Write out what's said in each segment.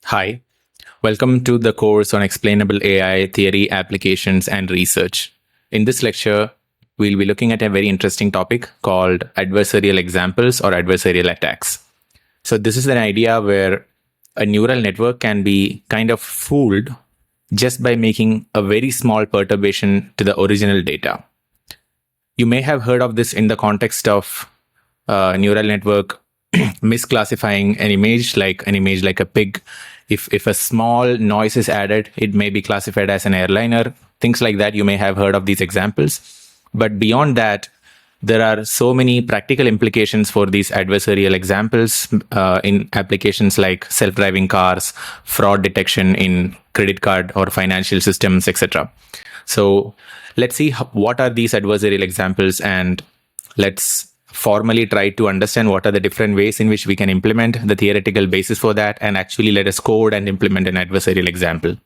Hi, welcome to the course on Explainable AI Theory, Applications, and Research. In this lecture, we'll be looking at a very interesting topic called Adversarial Examples or Adversarial Attacks. So, this is an idea where a neural network can be kind of fooled just by making a very small perturbation to the original data. You may have heard of this in the context of neural network misclassifying an image like a pig. If a small noise is added, it may be classified as an airliner. Things like that. You may have heard of these examples. But beyond that, there are so many practical implications for these adversarial examples in applications like self-driving cars, fraud detection in credit card or financial systems, etc. So let's see what are these adversarial examples, and let's formally try to understand what are the different ways in which we can implement the theoretical basis for that, and actually let us code and implement an adversarial example.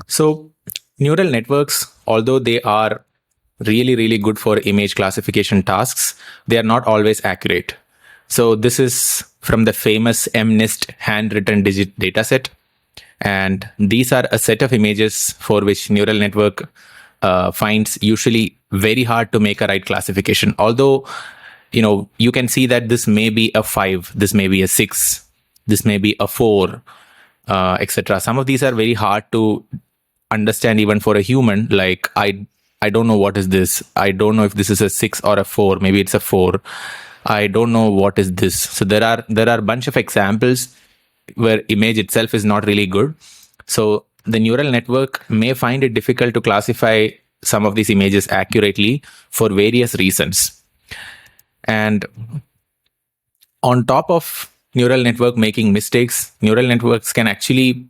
So neural networks, although they are really good for image classification tasks, they are not always accurate. So this is from the famous MNIST handwritten digit dataset. And these are a set of images for which neural network finds usually very hard to make a right classification. Although, you can see that this may be a 5, this may be a 6, this may be a 4, etc. Some of these are very hard to understand even for a human. Like I don't know what is this. I don't know if this is a 6 or a 4. Maybe it's a 4. I don't know what is this. So there are a bunch of examples where image itself is not really good. So the neural network may find it difficult to classify some of these images accurately for various reasons. And on top of neural network making mistakes, neural networks can actually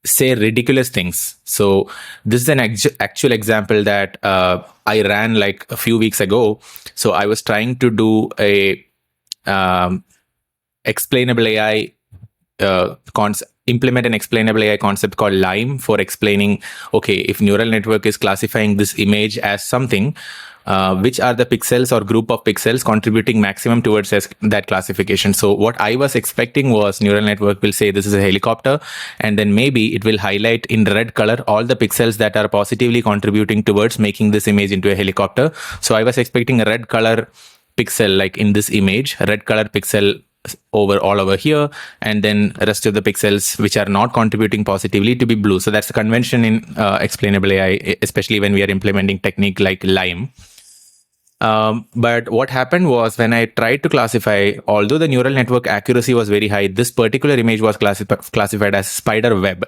say ridiculous things. So this is an actual example that I ran like a few weeks ago. So I was trying to do a explainable AI implement an explainable AI concept called LIME for explaining, okay, if neural network is classifying this image as something, which are the pixels or group of pixels contributing maximum towards that classification. So what I was expecting was neural network will say this is a helicopter, and then maybe it will highlight in red color all the pixels that are positively contributing towards making this image into a helicopter. So I was expecting a red color pixel, like in this image, a red color pixel all over here, and then the rest of the pixels which are not contributing positively to be blue. So that's the convention in explainable AI, especially when we are implementing technique like LIME. But what happened was, when I tried to classify, although the neural network accuracy was very high, this particular image was classified as spider web.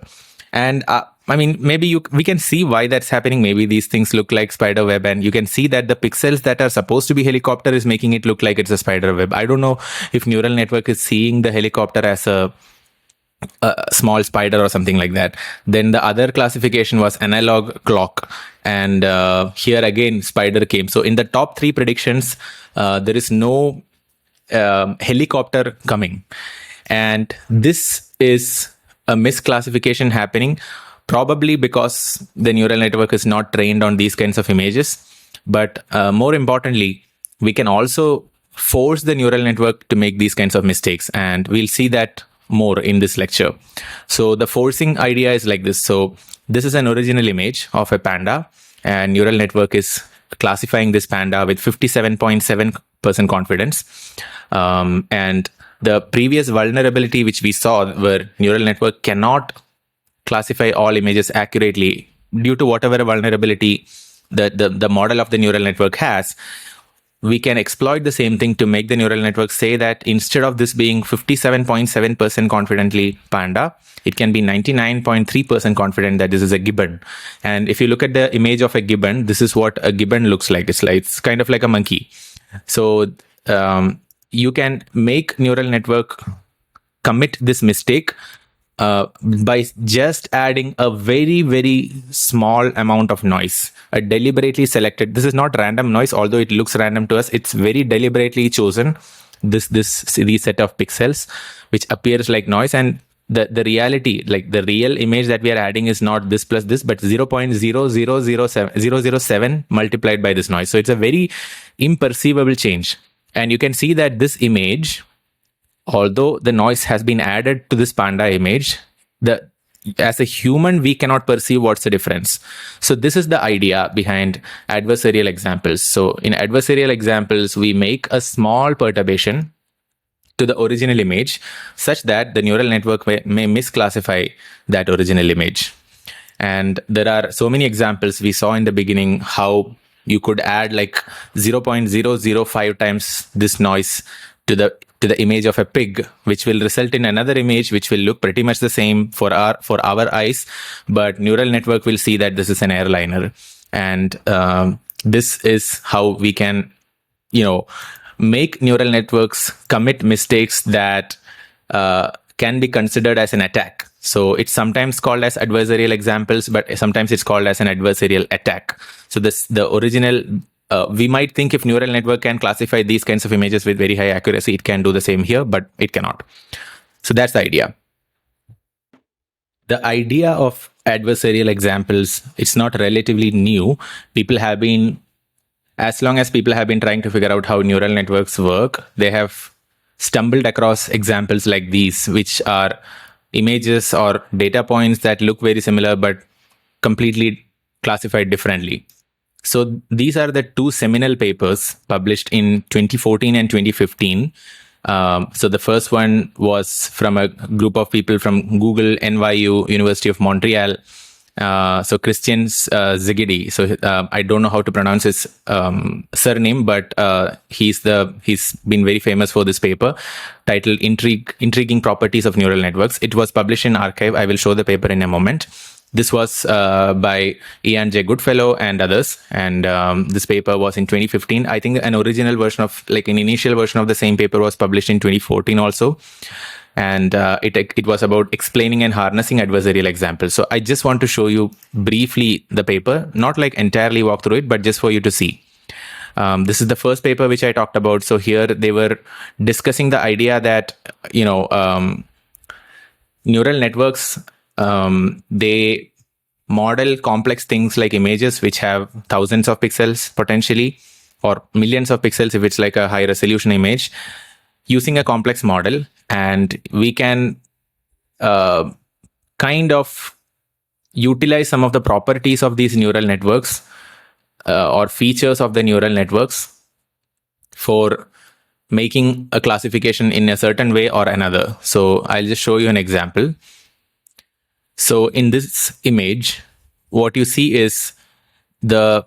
And maybe we can see why that's happening. Maybe these things look like spider web, and you can see that the pixels that are supposed to be helicopter is making it look like it's a spider web. I don't know if neural network is seeing the helicopter as a small spider or something like that. Then the other classification was analog clock, and here again spider came. So in the top 3 predictions, there is no helicopter coming, and this is a misclassification happening, probably because the neural network is not trained on these kinds of images. But more importantly, we can also force the neural network to make these kinds of mistakes, and we'll see that more in this lecture. So the forcing idea is like this. So this is an original image of a panda, and neural network is classifying this panda with 57.7% confidence. And the previous vulnerability which we saw, where neural network cannot classify all images accurately due to whatever vulnerability the model of the neural network has, we can exploit the same thing to make the neural network say that instead of this being 57.7% confidently panda, it can be 99.3% confident that this is a gibbon. And if you look at the image of a gibbon, this is what a gibbon looks like. It's kind of like a monkey. So you can make neural network commit this mistake by just adding a very small amount of noise, a deliberately selected. This is not random noise, although it looks random to us. It's very deliberately chosen. These set of pixels which appears like noise, and the reality, like the real image that we are adding is not this plus this, but 0.0007007 multiplied by this noise. So it's a very imperceivable change. And you can see that this image, although the noise has been added to this panda image, as a human, we cannot perceive what's the difference. So this is the idea behind adversarial examples. So in adversarial examples, we make a small perturbation to the original image such that the neural network may misclassify that original image. And there are so many examples. We saw in the beginning how you could add like 0.005 times this noise to the image of a pig, which will result in another image which will look pretty much the same for our eyes, but neural network will see that this is an airliner. And this is how we can, make neural networks commit mistakes that can be considered as an attack. So it's sometimes called as adversarial examples, but sometimes it's called as an adversarial attack. So the original, we might think if neural network can classify these kinds of images with very high accuracy, it can do the same here, but it cannot. So that's the idea. The idea of adversarial examples, it's not relatively new. As long as people have been trying to figure out how neural networks work, they have stumbled across examples like these, which are images or data points that look very similar but completely classified differently. So these are the two seminal papers published in 2014 and 2015. So the first one was from a group of people from Google, NYU, University of Montreal. So Christian Szigedi. So I don't know how to pronounce his surname, but he's been very famous for this paper titled Intriguing Properties of Neural Networks. It was published in Archive. I will show the paper in a moment. This was by Ian J. Goodfellow and others. And this paper was in 2015. I think an initial version of the same paper was published in 2014 also. And it was about explaining and harnessing adversarial examples. So I just want to show you briefly the paper, not like entirely walk through it, but just for you to see. This is the first paper which I talked about. So here they were discussing the idea that, neural networks, they model complex things like images which have thousands of pixels potentially, or millions of pixels if it's like a high resolution image, using a complex model. And we can kind of utilize some of the properties of these neural networks or features of the neural networks for making a classification in a certain way or another. So I'll just show you an example. So in this image, what you see is there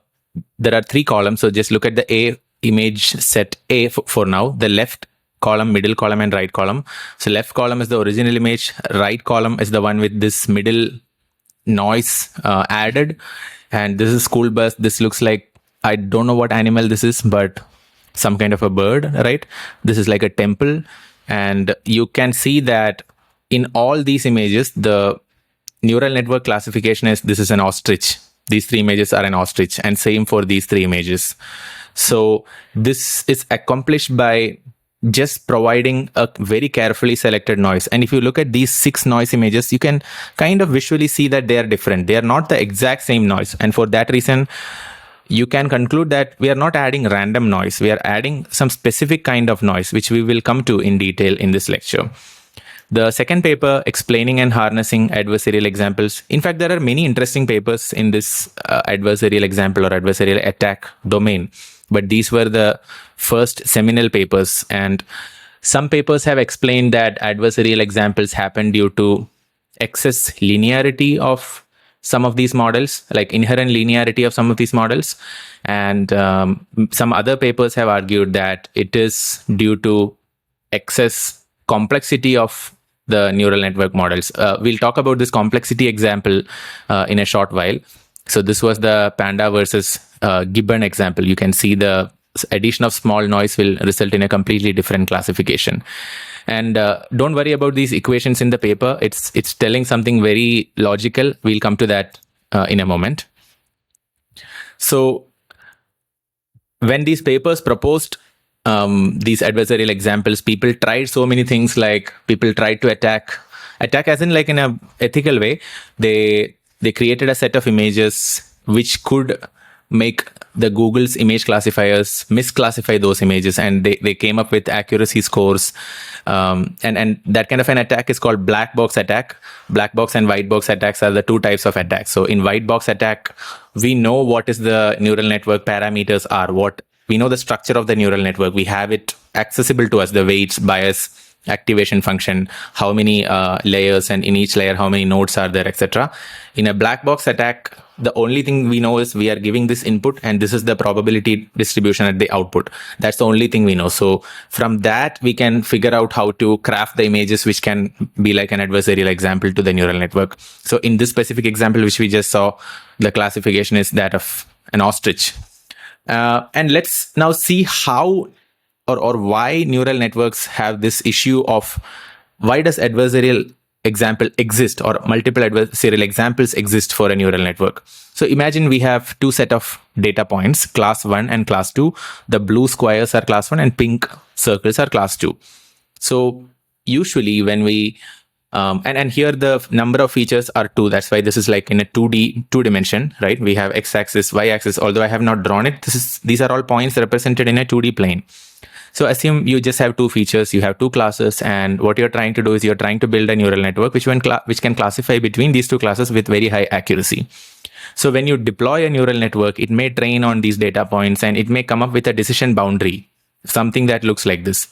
are three columns. So just look at the A image set A for now, the left column, middle column, and right column. So left column is the original image. Right column is the one with this middle noise added. And this is school bus. This looks like, I don't know what animal this is, but some kind of a bird, right? This is like a temple. And you can see that in all these images, the neural network classification is this is an ostrich. These three images are an ostrich, and same for these three images. So this is accomplished by just providing a very carefully selected noise. And if you look at these 6 noise images, you can kind of visually see that they are different. They are not the exact same noise. And for that reason, you can conclude that we are not adding random noise. We are adding some specific kind of noise, which we will come to in detail in this lecture. The second paper, Explaining and Harnessing Adversarial Examples. In fact, there are many interesting papers in this adversarial example or adversarial attack domain, but these were the first seminal papers. And some papers have explained that adversarial examples happen due to excess linearity of some of these models, like inherent linearity of some of these models. And some other papers have argued that it is due to excess complexity of the neural network models. We'll talk about this complexity example in a short while. So this was the panda versus gibbon example. You can see the addition of small noise will result in a completely different classification. And don't worry about these equations in the paper. It's telling something very logical. We'll come to that in a moment. So when these papers proposed these adversarial examples, people tried so many things, like people tried to attack Attack as in like in a ethical way. They created a set of images which could make the Google's image classifiers misclassify those images, and they came up with accuracy scores. And that kind of an attack is called black box attack. Black box and white box attacks are the two types of attacks. So in white box attack, we know what is the neural network parameters are. What we know the structure of the neural network. We have it accessible to us, the weights, bias, activation function, how many layers, and in each layer how many nodes are there, etc. In a black box attack, the only thing we know is we are giving this input and this is the probability distribution at the output. That's the only thing we know. So from that, we can figure out how to craft the images which can be like an adversarial example to the neural network. So in this specific example which we just saw, the classification is that of an ostrich. And let's now see how or why neural networks have this issue of why does adversarial example exist or multiple adversarial examples exist for a neural network. So imagine we have two set of data points, class 1 and class 2. The blue squares are class 1 and pink circles are class 2. So usually when we and here the number of features are 2. That's why this is like in a 2D, 2-dimension, right? We have x-axis, y-axis. Although I have not drawn it, these are all points represented in a 2D plane. So assume you just have two features, you have two classes, and what you're trying to do is you're trying to build a neural network which can classify between these two classes with very high accuracy. So when you deploy a neural network, it may train on these data points and it may come up with a decision boundary, something that looks like this.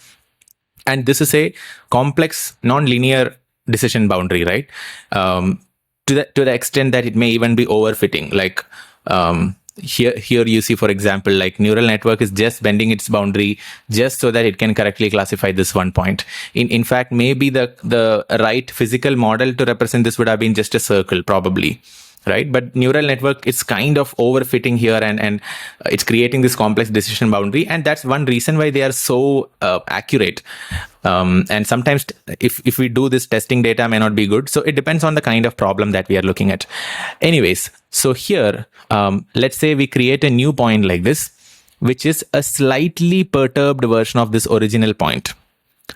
And this is a complex, non-linear decision boundary, right? To the extent that it may even be overfitting, like here you see, for example, like neural network is just bending its boundary just so that it can correctly classify this one point. In fact, maybe the right physical model to represent this would have been just a circle, probably, right? But neural network is kind of overfitting here, and it's creating this complex decision boundary, and that's one reason why they are so accurate. And sometimes if we do this, testing data may not be good. So it depends on the kind of problem that we are looking at. Anyways, so here, let's say we create a new point like this, which is a slightly perturbed version of this original point.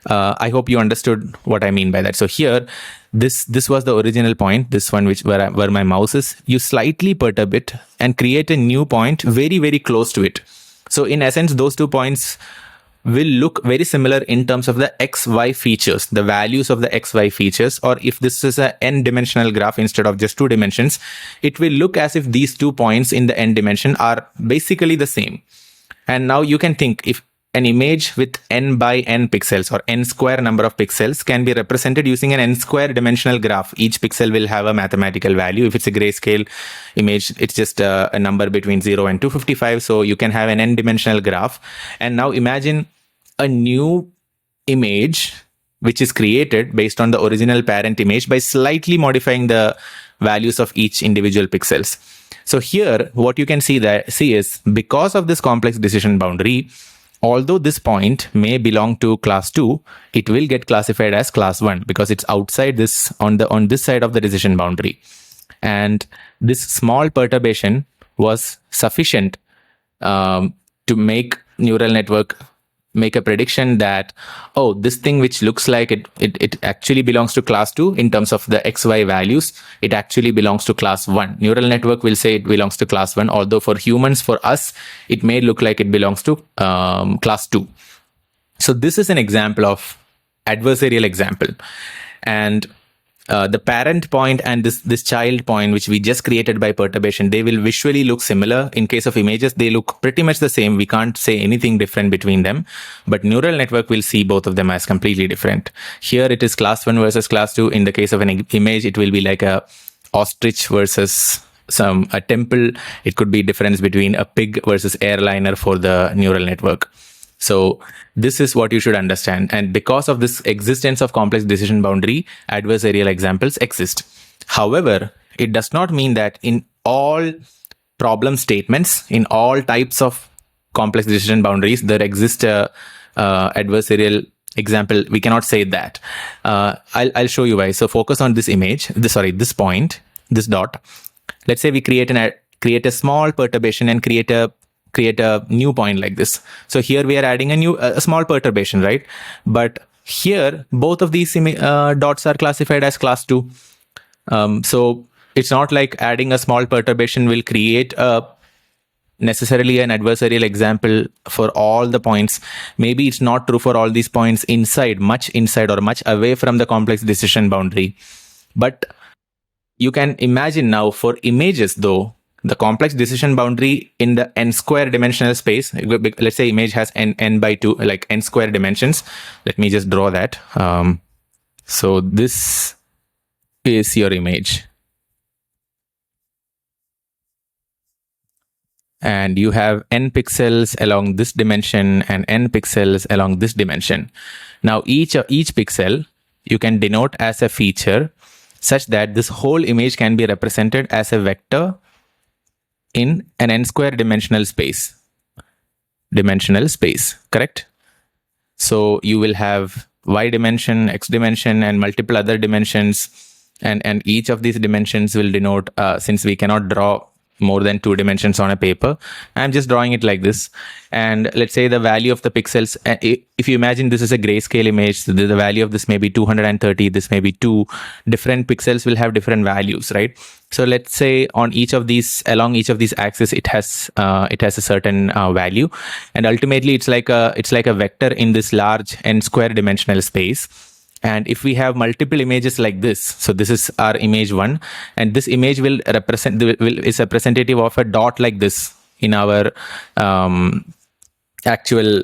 I hope you understood what I mean by that. So here, this was the original point, this one where my mouse is. You slightly perturb it and create a new point very, very close to it. So in essence, those 2 points will look very similar in terms of the XY features, the values of the XY features. Or if this is an n-dimensional graph instead of just 2 dimensions, it will look as if these 2 points in the n dimension are basically the same. And now you can think, if an image with n by n pixels or n square number of pixels can be represented using an n square dimensional graph. Each pixel will have a mathematical value. If it's a grayscale image, it's just a number between 0 and 255. So you can have an n dimensional graph. And now imagine a new image which is created based on the original parent image by slightly modifying the values of each individual pixels. So here, what you can see is because of this complex decision boundary, although this point may belong to class 2, it will get classified as class 1 because it's outside this on this side of the decision boundary. And this small perturbation was sufficient to make neural network make a prediction that, oh, this thing which looks like it actually belongs to class 2 in terms of the XY values, it actually belongs to class 1. Neural network will say it belongs to class 1, although for humans, for us, it may look like it belongs to class 2. So this is an example of adversarial example. And the parent point and this child point, which we just created by perturbation, they will visually look similar. In case of images, they look pretty much the same. We can't say anything different between them, but neural network will see both of them as completely different. Here it is class 1 versus class 2. In the case of an image, it will be like a ostrich versus a temple. It could be difference between a pig versus airliner for the neural network. So this is what you should understand. And because of this existence of complex decision boundary, adversarial examples exist. However, it does not mean that in all problem statements, in all types of complex decision boundaries, there exists a adversarial example. We cannot say that. I'll show you why. So focus on this image, this point, this dot. Let's say we create a small perturbation and create a new point like this. So here we are adding a small perturbation, right? But Here, both of these dots are classified as class 2. So it's not like adding a small perturbation will create necessarily an adversarial example for all the points. Maybe it's not true for all these points much inside or much away from the complex decision boundary. But you can imagine now for images, though, the complex decision boundary in the n square dimensional space, let's say image has n by 2, like n square dimensions. Let me just draw that. So this is your image. And you have n pixels along this dimension and n pixels along this dimension. Now, each pixel you can denote as a feature such that this whole image can be represented as a vector in an n square dimensional space. Correct? So you will have y dimension, x dimension, and multiple other dimensions. And each of these dimensions will denote, since we cannot draw more than 2 dimensions on a paper, I'm just drawing it like this. And let's say the value of the pixels, if you imagine this is a grayscale image, so the value of this may be 230, this may be 2. Different pixels will have different values, right? So let's say on along each of these axes, it has a certain value, and ultimately it's like a vector in this large n square dimensional space. And if we have multiple images like this, so this is our image 1, and this image is representative of a dot like this in our actual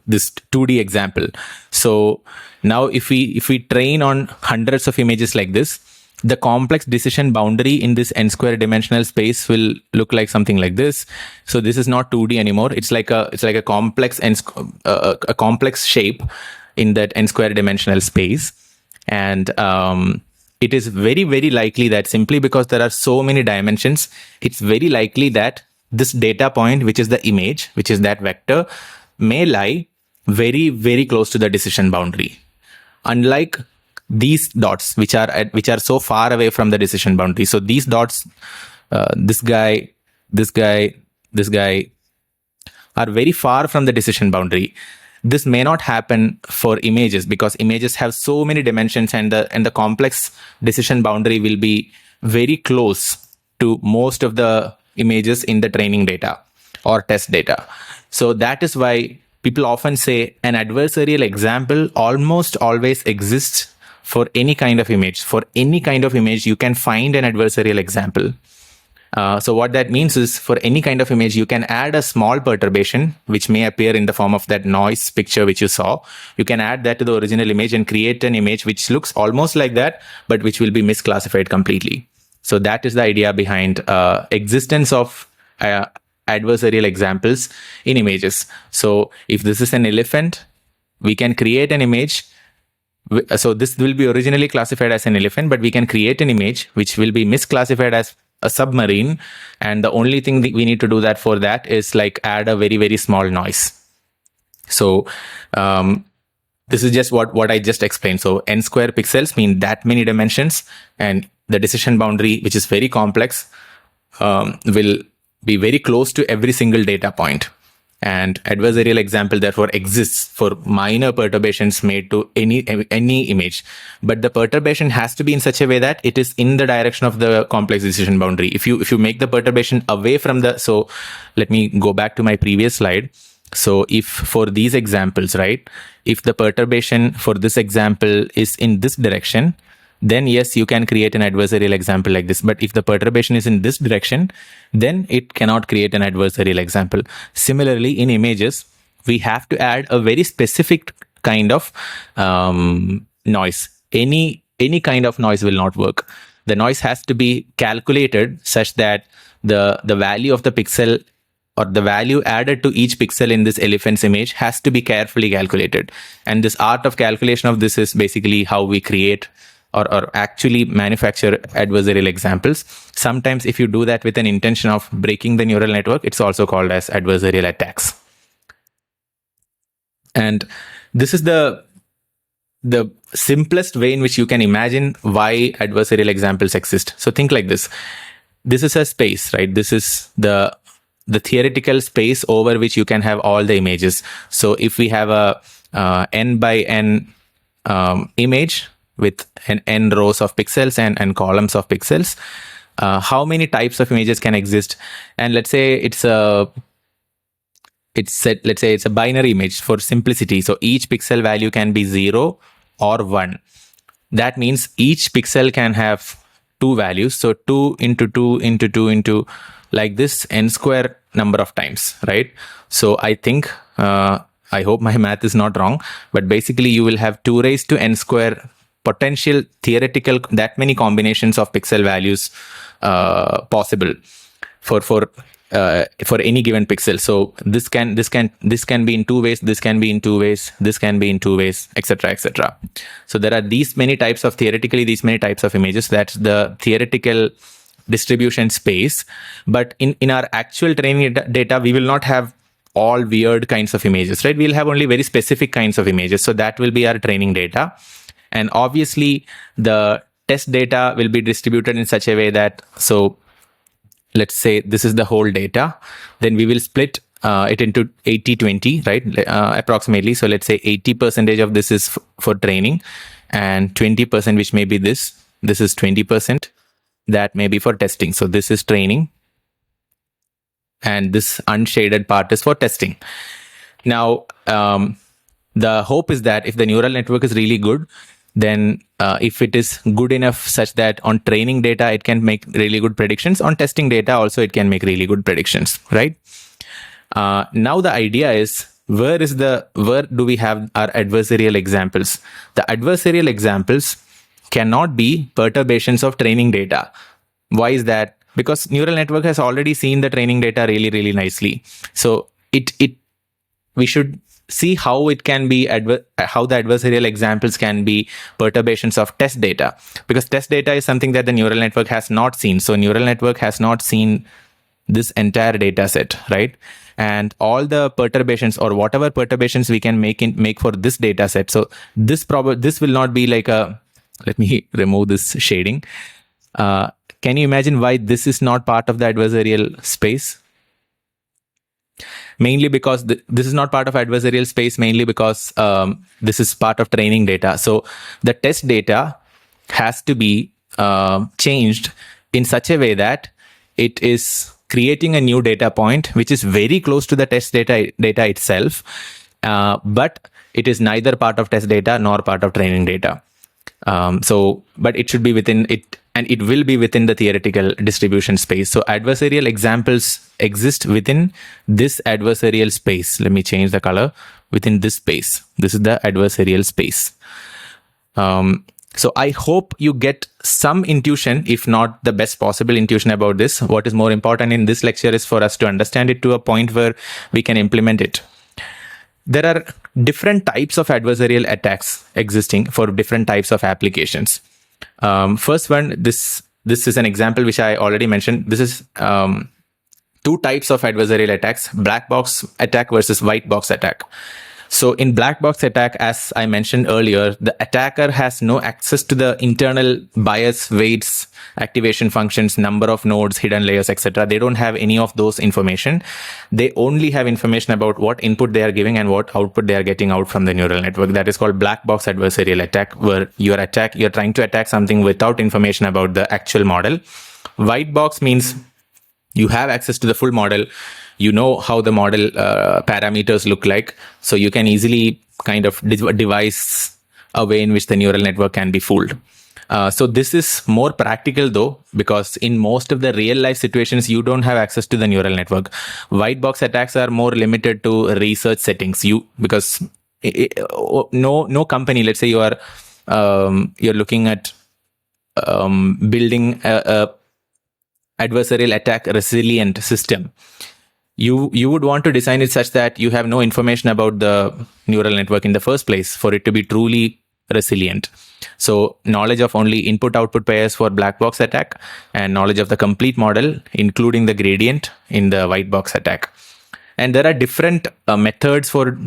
this 2D example. So now if we train on hundreds of images like this, the complex decision boundary in this n square dimensional space will look like something like this. So this is not 2D anymore. It's like a complex a complex shape in that n square dimensional space. And it is very, very likely that simply because there are so many dimensions, it's very likely that this data point, which is the image, which is that vector, may lie very, very close to the decision boundary. Unlike these dots, which are so far away from the decision boundary. So these dots, this guy, are very far from the decision boundary. This may not happen for images because images have so many dimensions, and the complex decision boundary will be very close to most of the images in the training data or test data. So that is why people often say an adversarial example almost always exists for any kind of image. For any kind of image, you can find an adversarial example. So what that means is, for any kind of image, you can add a small perturbation, which may appear in the form of that noise picture which you saw. You can add that to the original image and create an image which looks almost like that, but which will be misclassified completely. So that is the idea behind existence of adversarial examples in images. So if this is an elephant, we can create an image. So this will be originally classified as an elephant, but we can create an image which will be misclassified as a submarine, and the only thing that we need to do that for that is like add a very, very small noise. So this is just what I just explained. So n square pixels mean that many dimensions, and the decision boundary, which is very complex, will be very close to every single data point. And adversarial example therefore exists for minor perturbations made to any image, but the perturbation has to be in such a way that it is in the direction of the complex decision boundary. If you make the perturbation away from so let me go back to my previous slide. So if for these examples, right, if the perturbation for this example is in this direction, then yes, you can create an adversarial example like this. But if the perturbation is in this direction, then it cannot create an adversarial example. Similarly, in images, we have to add a very specific kind of noise. Any kind of noise will not work. The noise has to be calculated such that the value of the pixel or the value added to each pixel in this elephant's image has to be carefully calculated. And this art of calculation of this is basically how we create or actually manufacture adversarial examples. Sometimes if you do that with an intention of breaking the neural network, it's also called as adversarial attacks. And this is the simplest way in which you can imagine why adversarial examples exist. So think like this. This is a space, right? This is the theoretical space over which you can have all the images. So if we have a n by n image with an n rows of pixels and columns of pixels. How many types of images can exist? And let's say it's a binary image for simplicity. So each pixel value can be 0 or 1. That means each pixel can have two values. So 2 into 2 into 2 into like this n square number of times, right? So I think, I hope my math is not wrong, but basically you will have 2 raised to n square potential theoretical, that many combinations of pixel values possible for any given pixel. So this can be in 2 ways, this can be in 2 ways, this can be in 2 ways, etc., etc. So there are these many types of images. That's the theoretical distribution space. But in our actual training data, we will not have all weird kinds of images, right? We'll have only very specific kinds of images. So that will be our training data. And obviously the test data will be distributed in such a way that, so let's say this is the whole data, then we will split it into 80-20, right? Approximately. So let's say 80% of this is for training, and 20%, which may be this is 20%, that may be for testing. So this is training, and this unshaded part is for testing. Now, the hope is that if the neural network is really good, then if it is good enough such that on training data, it can make really good predictions. On testing data also, it can make really good predictions, right? Now the idea is, where do we have our adversarial examples? The adversarial examples cannot be perturbations of training data. Why is that? Because neural network has already seen the training data really, really nicely. So we should see how it can be how the adversarial examples can be perturbations of test data, because test data is something that the neural network has not seen. So neural network has not seen this entire data set, right? And all the perturbations, or whatever perturbations we can make for this data set. So this will not be like a, let me remove this shading. Can you imagine why this is not part of the adversarial space? Mainly because this is not part of adversarial space, mainly because this is part of training data. So the test data has to be changed in such a way that it is creating a new data point, which is very close to the test data itself, but it is neither part of test data nor part of training data. But it should be within it, and it will be within the theoretical distribution space. So adversarial examples exist within this adversarial space. Let me change the color. Within this space. This is the adversarial space. So I hope you get some intuition, if not the best possible intuition about this. What is more important in this lecture is for us to understand it to a point where we can implement it. There are different types of adversarial attacks existing for different types of applications. First one, this is an example which I already mentioned. This is two types of adversarial attacks: black box attack versus white box attack. So in black box attack, as I mentioned earlier, the attacker has no access to the internal bias, weights, activation functions, number of nodes, hidden layers, etc. They don't have any of those information. They only have information about what input they are giving and what output they are getting out from the neural network. That is called black box adversarial attack, where you're trying to attack something without information about the actual model. White box means you have access to the full model. You know how the model parameters look like. So you can easily kind of devise a way in which the neural network can be fooled. So this is more practical though, because in most of the real life situations, you don't have access to the neural network. White box attacks are more limited to research settings. Because no company, let's say you're looking at building a adversarial attack resilient system. You would want to design it such that you have no information about the neural network in the first place for it to be truly resilient. So knowledge of only input-output pairs for black box attack, and knowledge of the complete model, including the gradient, in the white box attack. And there are different methods for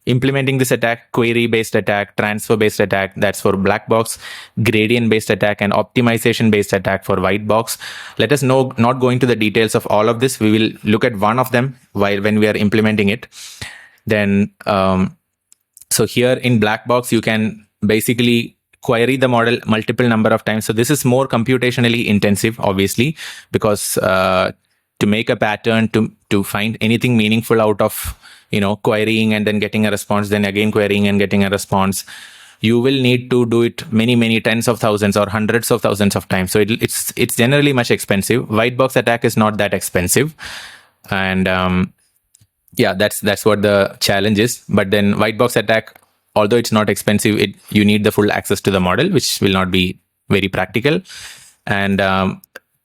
implementing this attack: query-based attack, transfer-based attack, that's for black box, gradient-based attack, and optimization-based attack for white box. Let us not go into the details of all of this. We will look at one of them when we are implementing it. Then, so here in black box, you can basically query the model multiple number of times. So this is more computationally intensive, obviously, because to make a pattern, to find anything meaningful out of querying and then getting a response, then again querying and getting a response, you will need to do it many tens of thousands or hundreds of thousands of times. So it's generally much expensive. White box attack is not that expensive, and that's what the challenge is. But then white box attack, although it's not expensive, you need the full access to the model, which will not be very practical. And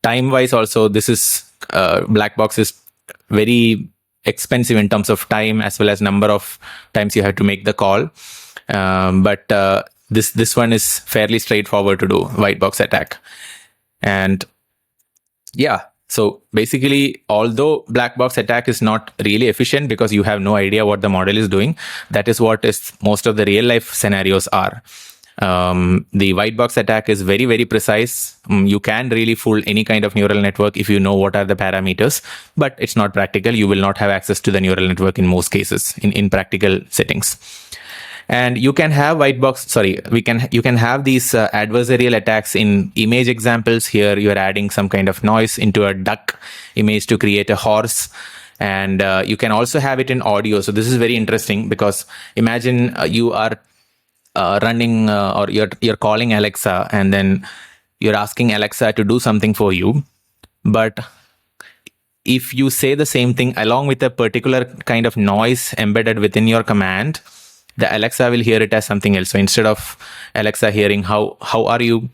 time wise also, this is black box is very expensive in terms of time as well as number of times you have to make the call. But this one is fairly straightforward to do, white box attack. And yeah, so basically, although black box attack is not really efficient because you have no idea what the model is doing, that is what is most of the real life scenarios are. The white box attack is very precise. You can really fool any kind of neural network if you know what are the parameters, but it's not practical. You will not have access to the neural network in most cases in practical settings. And you can have you can have these adversarial attacks in image examples. Here you're adding some kind of noise into a duck image to create a horse. And you can also have it in audio. So this is very interesting because imagine you are running or you're calling Alexa, and then you're asking Alexa to do something for you. But if you say the same thing along with a particular kind of noise embedded within your command, the Alexa will hear it as something else. So instead of Alexa hearing how are you,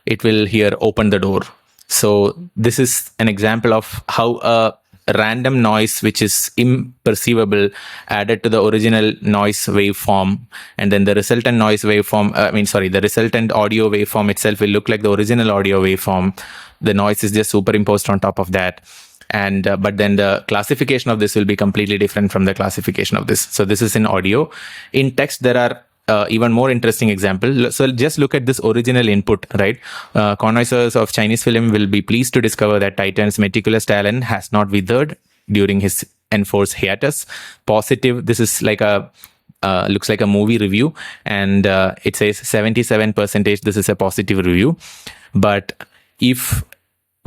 it will hear open the door. So this is an example of how a random noise which is imperceivable added to the original noise waveform, and then the resultant noise waveform, the resultant audio waveform itself will look like the original audio waveform. The noise is just superimposed on top of that. And but then the classification of this will be completely different from the classification of this. So this is in audio. In text, there are even more interesting example. So just look at this original input, right? Connoisseurs of Chinese film will be pleased to discover that Titan's meticulous talent has not withered during his enforced hiatus. Positive. This is like looks like a movie review, and it says 77%. This is a positive review. But if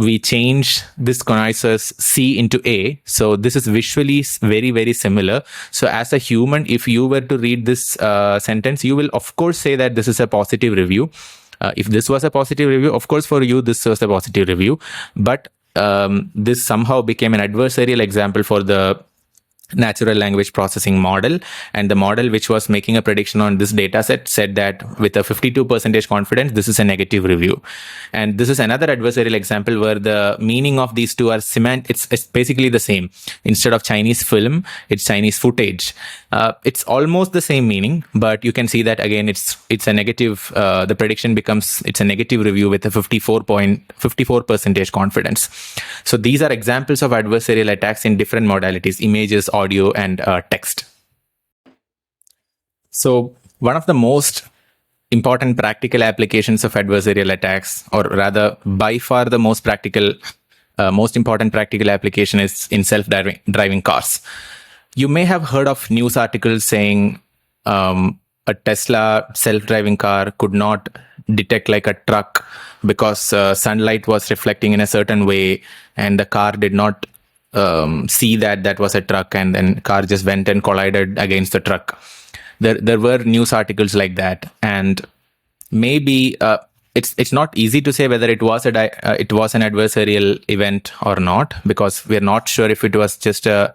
we change this connoisseurs C into A, so this is visually very similar. So as a human, if you were to read this sentence, you will of course say that this is a positive review. If this was a positive review, of course for you this was a positive review. But this somehow became an adversarial example for the natural language processing model, and the model which was making a prediction on this data set said that with a 52% confidence, this is a negative review. And this is another adversarial example where the meaning of these two are it's basically the same. Instead of Chinese film, it's Chinese footage. It's almost the same meaning, but you can see that again it's a negative. The prediction becomes it's a negative review with a 54% confidence. So these are examples of adversarial attacks in different modalities: images, audio, and text. So one of the most important practical applications of adversarial attacks, or rather by far the most important practical application, is in self-driving cars. You may have heard of news articles saying a Tesla self-driving car could not detect like a truck because sunlight was reflecting in a certain way, and the car did not see that was a truck, and then car just went and collided against the truck. There were news articles like that, and maybe it's not easy to say whether it was an adversarial event or not, because we're not sure if it was just a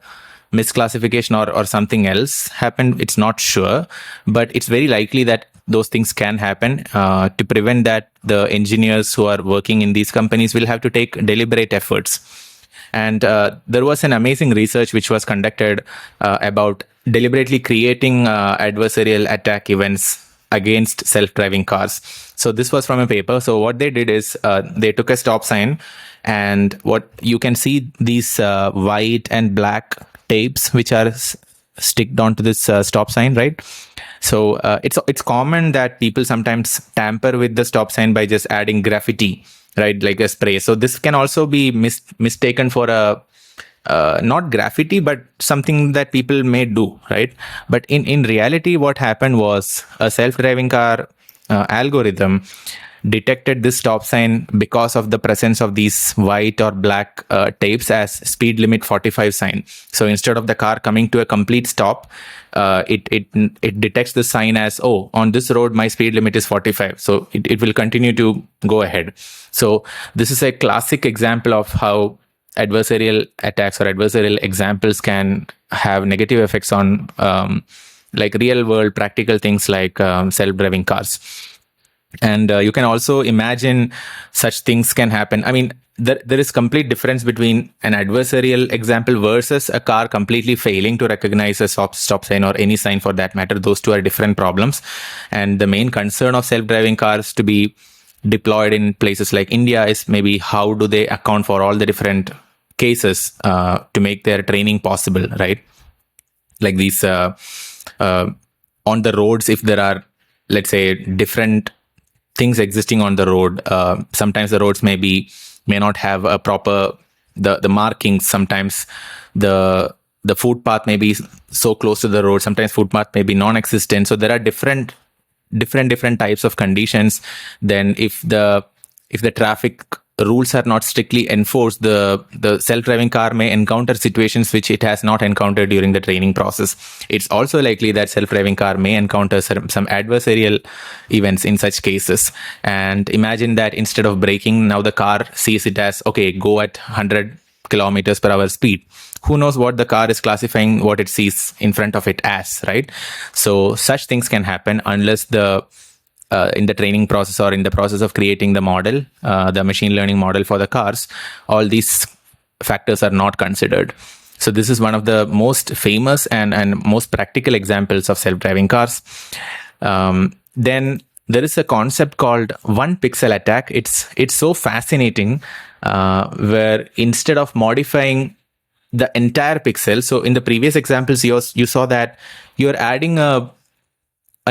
misclassification or something else happened. It's not sure, but it's very likely that those things can happen. To prevent that, the engineers who are working in these companies will have to take deliberate efforts. And there was an amazing research which was conducted about deliberately creating adversarial attack events against self-driving cars. So this was from a paper. So what they did is they took a stop sign, and what you can see these white and black tapes which are sticked onto this stop sign, right? So it's common that people sometimes tamper with the stop sign by just adding graffiti, right, like a spray. So this can also be mistaken for a not graffiti, but something that people may do, right? But in reality, what happened was a self-driving car algorithm detected this stop sign because of the presence of these white or black tapes as speed limit 45 sign. So instead of the car coming to a complete stop, it detects the sign as, oh, on this road my speed limit is 45, so it will continue to go ahead. So this is a classic example of how adversarial attacks or adversarial examples can have negative effects on like real world practical things like self-driving cars. And you can also imagine such things can happen. I mean, there is complete difference between an adversarial example versus a car completely failing to recognize a stop sign or any sign for that matter. Those two are different problems. And the main concern of self-driving cars to be deployed in places like India is maybe how do they account for all the different cases to make their training possible, right? Like these on the roads, if there are, let's say, different things existing on the road, sometimes the roads may not have a proper the markings. Sometimes the footpath may be so close to the road, sometimes footpath may be non-existent. So there are different types of conditions. Then if the traffic rules are not strictly enforced, the self-driving car may encounter situations which it has not encountered during the training process. It's also likely that self-driving car may encounter some adversarial events in such cases. And imagine that instead of braking, now the car sees it as, okay, go at 100 kilometers per hour speed. Who knows what the car is classifying what it sees in front of it as, right? So such things can happen unless in the training process or in the process of creating the model, the machine learning model for the cars, all these factors are not considered. So this is one of the most famous and most practical examples of self-driving cars. Then there is a concept called one pixel attack. It's so fascinating, where instead of modifying the entire pixel, so in the previous examples you saw that you're adding a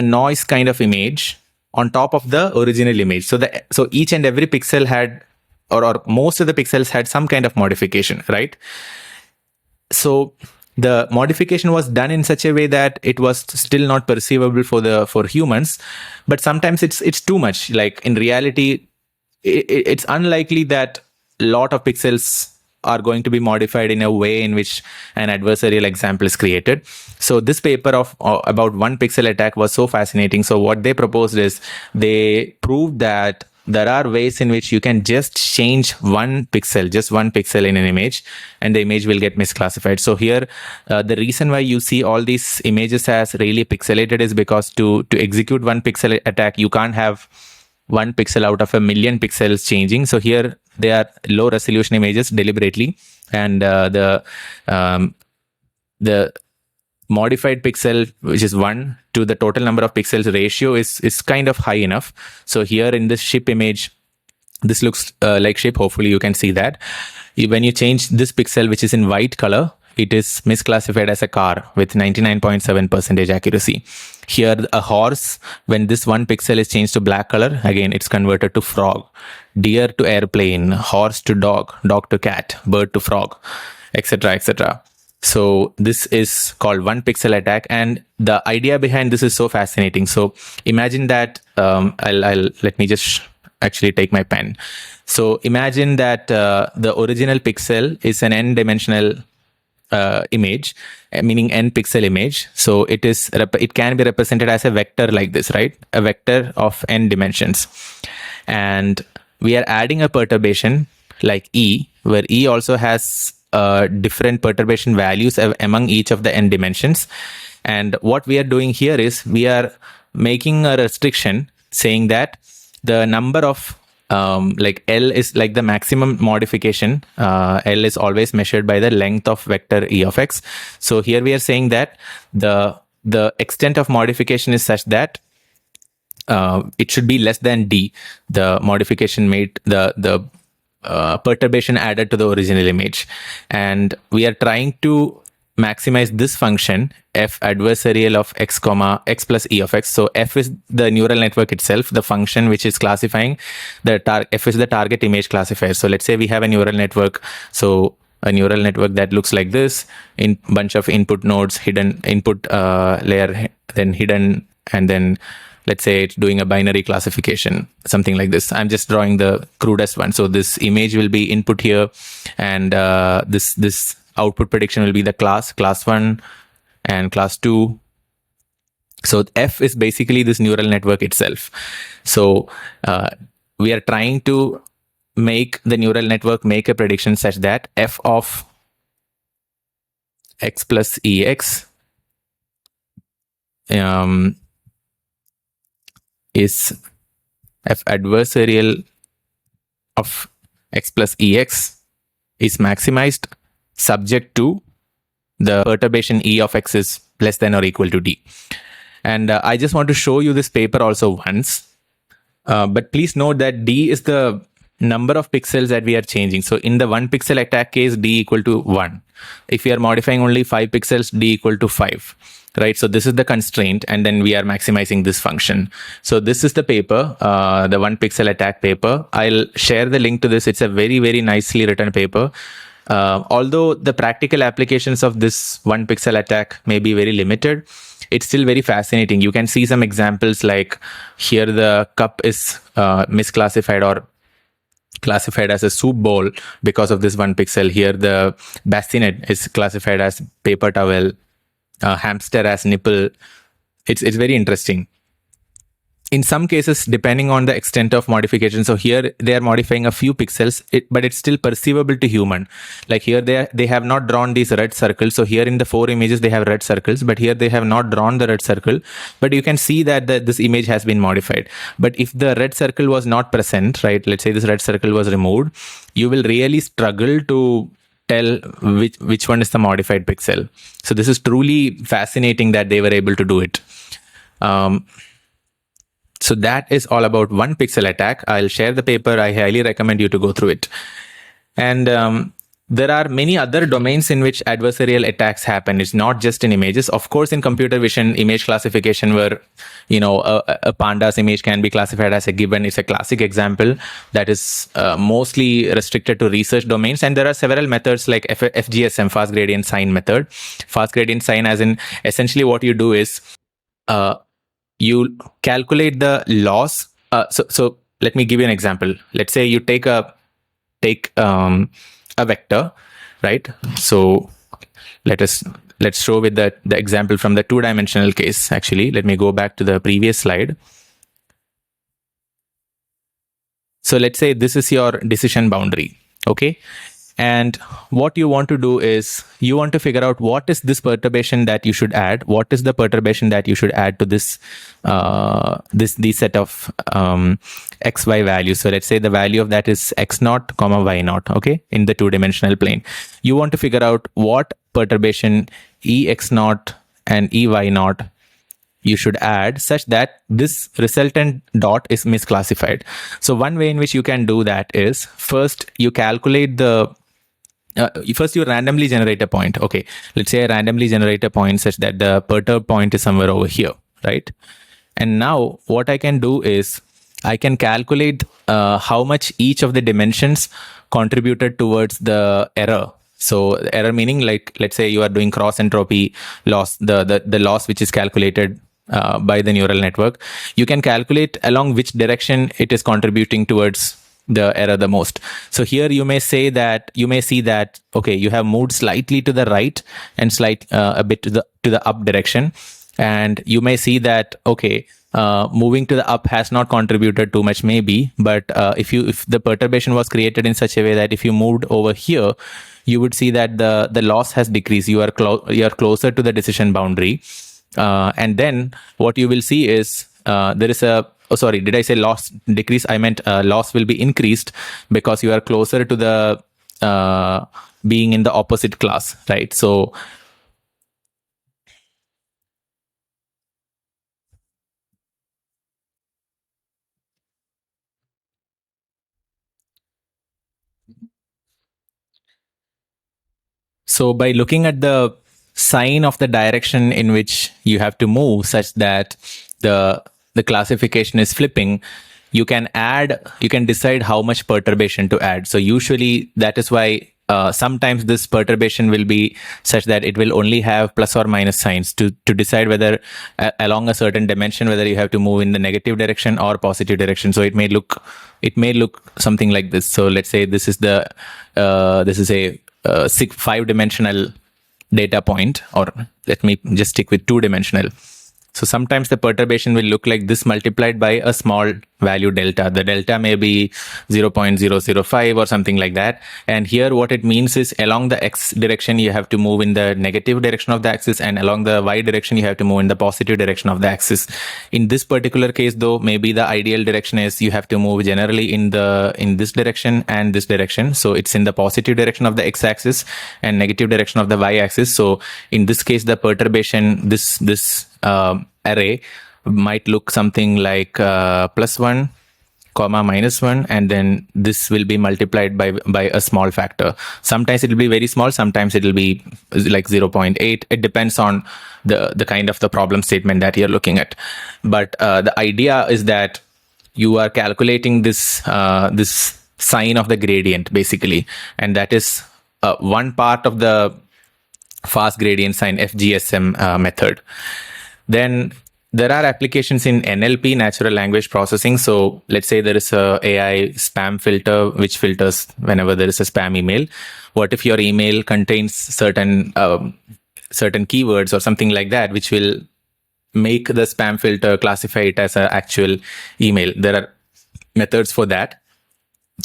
noise kind of image on top of the original image. So each and every pixel had, or most of the pixels had some kind of modification, right? So the modification was done in such a way that it was still not perceivable for humans, but sometimes it's too much. Like in reality, it's unlikely that a lot of pixels are going to be modified in a way in which an adversarial example is created. So this paper about one pixel attack was so fascinating. So what they proposed is they proved that there are ways in which you can just change just one pixel in an image, and the image will get misclassified. So here, the reason why you see all these images as really pixelated is because to execute one pixel attack, you can't have one pixel out of a million pixels changing. So here they are low resolution images deliberately, and the modified pixel, which is 1 to the total number of pixels ratio, is kind of high enough. So here in this ship image, this looks like ship. Hopefully you can see that. When you change this pixel, which is in white color, it is misclassified as a car with 99.7% accuracy. Here, a horse, when this one pixel is changed to black color, again, it's converted to frog. Deer to airplane, horse to dog, dog to cat, bird to frog, etc., etc. So this is called one pixel attack, and the idea behind this is so fascinating. So imagine that let me just actually take my pen. So imagine that the original pixel is an n-dimensional image, meaning n pixel image. So it can be represented as a vector like this, right? A vector of n dimensions. And we are adding a perturbation like E, where E also has different perturbation values among each of the n dimensions. And what we are doing here is we are making a restriction saying that the number of like L is like the maximum modification. L is always measured by the length of vector E of x. So here we are saying that the extent of modification is such that it should be less than D, the modification made, the perturbation added to the original image. And we are trying to maximize this function f adversarial of x comma x plus e of x. So f is the neural network itself, the function which is classifying f is the target image classifier. So let's say we have a neural network. So a neural network that looks like this, in bunch of input nodes, hidden input layer, then hidden, and then let's say it's doing a binary classification, something like this. I'm just drawing the crudest one. So this image will be input here, and this output prediction will be the class 1 and class 2. So F is basically this neural network itself. So we are trying to make the neural network make a prediction such that F of x plus EX is F adversarial of x plus EX is maximized subject to the perturbation E of x is less than or equal to D. And I just want to show you this paper also once. But please note that D is the number of pixels that we are changing. So in the 1 pixel attack case, D equal to 1. If we are modifying only 5 pixels, D equal to 5. Right? So this is the constraint, and then we are maximizing this function. So this is the paper, the 1 pixel attack paper. I'll share the link to this. It's a very, very nicely written paper. Although the practical applications of this 1 pixel attack may be very limited, it's still very fascinating. You can see some examples like here the cup is misclassified or classified as a soup bowl because of this 1 pixel. Here the bassinet is classified as paper towel, hamster as nipple. It's very interesting. In some cases, depending on the extent of modification, so here they are modifying a few pixels, but it's still perceivable to human. Like here they have not drawn these red circles. So here in the 4 images, they have red circles, but here they have not drawn the red circle. But you can see that this image has been modified. But if the red circle was not present, right, let's say this red circle was removed, you will really struggle to tell which one is the modified pixel. So this is truly fascinating that they were able to do it. So that is all about 1 pixel attack. I'll share the paper. I highly recommend you to go through it. And there are many other domains in which adversarial attacks happen. It's not just in images. Of course, in computer vision, image classification where, a panda's image can be classified as a given is a classic example that is mostly restricted to research domains. And there are several methods like FGSM, fast gradient sign method. Fast gradient sign as in essentially what you do is, you calculate the loss. So let me give you an example. Let's say you take a vector, right? So let's show with the example from the 2-dimensional case. Actually, let me go back to the previous slide. So let's say this is your decision boundary, okay? And what you want to do is you want to figure out what is this perturbation that you should add. What is the perturbation that you should add to this this set of xy values. So let's say the value of that is x0, y0, okay, in the 2-dimensional plane. You want to figure out what perturbation ex0 and ey0 you should add such that this resultant dot is misclassified. So one way in which you can do that is first you calculate first you randomly generate a point. Okay, let's say I randomly generate a point such that the perturb point is somewhere over here, right? And now what I can do is I can calculate how much each of the dimensions contributed towards the error. So error meaning like, let's say you are doing cross entropy loss, the loss which is calculated by the neural network. You can calculate along which direction it is contributing towards the error the most. So here you may see that, okay, you have moved slightly to the right and a bit to the up direction. And you may see that, okay, moving to the up has not contributed too much maybe, but if the perturbation was created in such a way that if you moved over here, you would see that the loss has decreased. You are closer to the decision boundary. And then what you will see is there is sorry, did I say loss decrease? I meant loss will be increased because you are closer to the being in the opposite class, right? So by looking at the sign of the direction in which you have to move such that the classification is flipping, you can decide how much perturbation to add. So usually that is why sometimes this perturbation will be such that it will only have plus or minus signs to decide whether along a certain dimension whether you have to move in the negative direction or positive direction. So it may look something like this. So let's say this is a 5-dimensional data point, or let me just stick with 2-dimensional. So sometimes the perturbation will look like this multiplied by a small value delta. The delta may be 0.005 or something like that. And here what it means is along the x direction, you have to move in the negative direction of the axis, and along the y direction, you have to move in the positive direction of the axis. In this particular case, though, maybe the ideal direction is you have to move generally in this direction and this direction. So it's in the positive direction of the x-axis and negative direction of the y-axis. So in this case, the perturbation, this array might look something like +1, -1, and then this will be multiplied by a small factor. Sometimes it will be very small, sometimes it will be like 0.8. It depends on the kind of the problem statement that you're looking at. But the idea is that you are calculating this sign of the gradient basically, and that is one part of the fast gradient sign FGSM method. Then there are applications in NLP, natural language processing. So let's say there is a AI spam filter which filters whenever there is a spam email. What if your email contains certain keywords or something like that, which will make the spam filter classify it as an actual email? There are methods for that.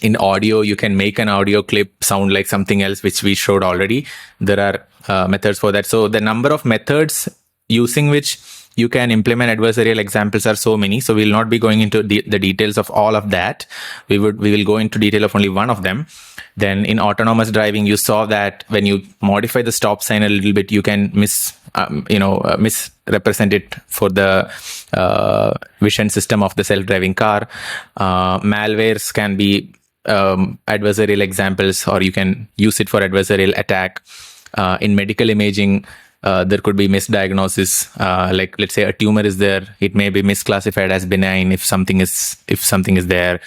In audio, you can make an audio clip sound like something else, which we showed already. There are methods for that. So the number of methods using which you can implement adversarial examples are so many. So we'll not be going into the details of all of that. We will go into detail of only one of them. Then in autonomous driving, you saw that when you modify the stop sign a little bit, you can misrepresent it for the vision system of the self-driving car. Malwares can be adversarial examples, or you can use it for adversarial attack. In medical imaging, there could be misdiagnosis. Like let's say a tumor is there, it may be misclassified as benign if something is there.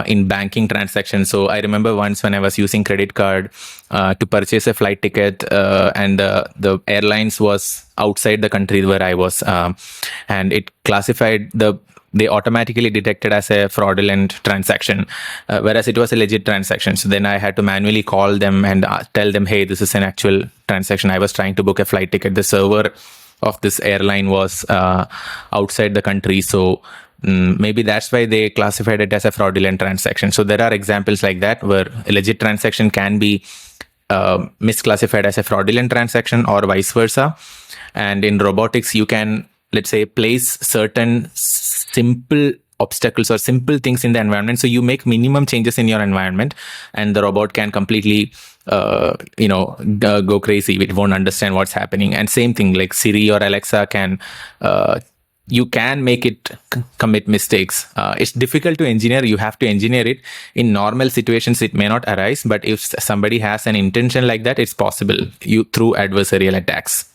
In banking transactions, so I remember once when I was using credit card to purchase a flight ticket, and the airlines was outside the country where I was, and it classified they automatically detected as a fraudulent transaction, whereas it was a legit transaction. So then I had to manually call them and tell them, hey, this is an actual transaction. I was trying to book a flight ticket. The server of this airline was outside the country. So maybe that's why they classified it as a fraudulent transaction. So there are examples like that where a legit transaction can be misclassified as a fraudulent transaction or vice versa. And in robotics, you can, let's say, place certain simple obstacles or simple things in the environment. So you make minimum changes in your environment and the robot can completely, go crazy. It won't understand what's happening. And same thing, like Siri or Alexa can, you can make it commit mistakes. It's difficult to engineer. You have to engineer it. In normal situations, it may not arise, but if somebody has an intention like that, it's possible through adversarial attacks.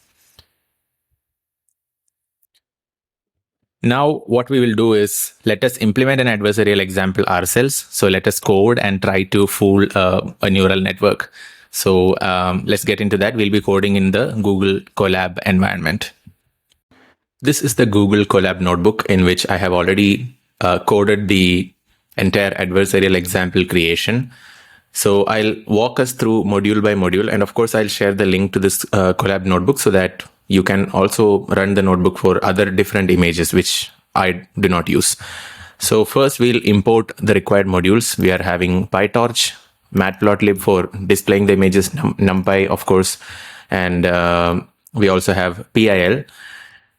Now, what we will do is let us implement an adversarial example ourselves. So let us code and try to fool a neural network. So let's get into that. We'll be coding in the Google Colab environment. This is the Google Colab notebook in which I have already coded the entire adversarial example creation. So I'll walk us through module by module. And of course, I'll share the link to this Colab notebook so that you can also run the notebook for other different images, which I do not use. So first we'll import the required modules. We are having PyTorch, Matplotlib for displaying the images, NumPy, of course, and we also have PIL.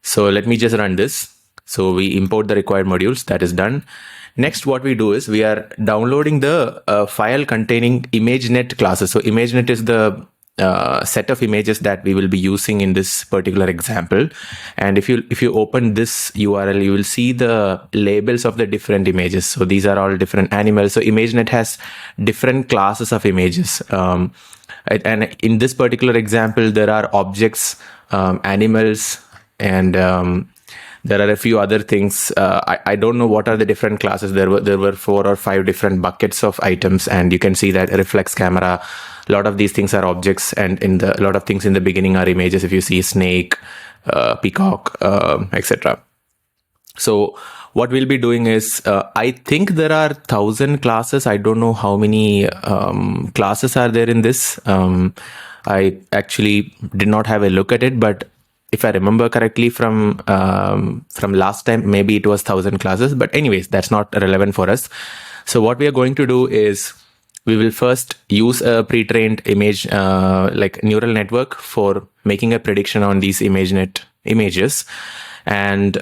So let me just run this. So we import the required modules. That is done. Next, what we do is we are downloading the file containing ImageNet classes. So ImageNet is the set of images that we will be using in this particular example. And if you open this URL, you will see the labels of the different images. So these are all different animals. So ImageNet has different classes of images. And in this particular example, there are objects, animals, and there are a few other things. I don't know what are the different classes. There were 4 or 5 different buckets of items, and you can see that reflex camera, a lot of these things are objects, and a lot of things in the beginning are images. If you see snake, peacock, etc. So what we'll be doing is, I think there are 1,000 classes. I don't know how many classes are there in this. I actually did not have a look at it, but if I remember correctly from last time, maybe it was 1,000 classes. But anyways, that's not relevant for us. So what we are going to do is, we will first use a pre-trained image, like neural network, for making a prediction on these images. And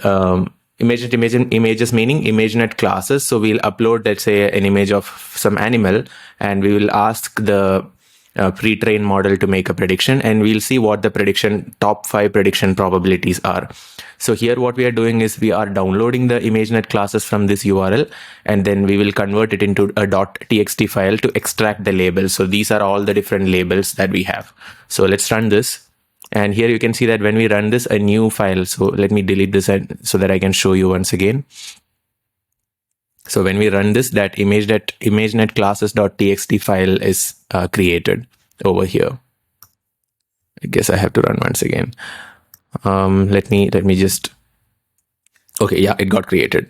images meaning ImageNet classes. So we'll upload, let's say, an image of some animal, and we will ask the pre-trained model to make a prediction, and we'll see what the top 5 prediction probabilities are. So here what we are doing is, we are downloading the ImageNet classes from this URL, and then we will convert it into a .txt file to extract the labels. So these are all the different labels that we have. So let's run this. And here you can see that when we run this, a new file. So let me delete this so that I can show you once again. So when we run this, that ImageNet classes.txt file is created over here. I guess I have to run once again. Let me just. Okay, yeah, it got created.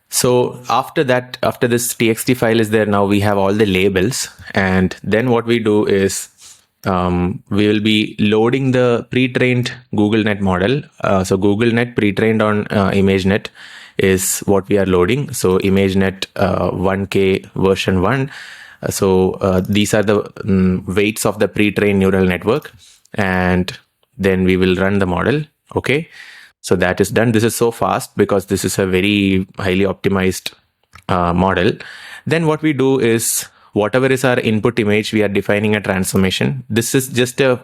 So after that, after this txt file is there, now we have all the labels. And then what we do is, we will be loading the pre-trained GoogleNet model. So GoogleNet pre-trained on ImageNet is what we are loading. So ImageNet 1K version 1. So these are the weights of the pre-trained neural network. And then we will run the model. Okay. So that is done. This is so fast because this is a very highly optimized model. Then what we do is, whatever is our input image, we are defining a transformation. This is just a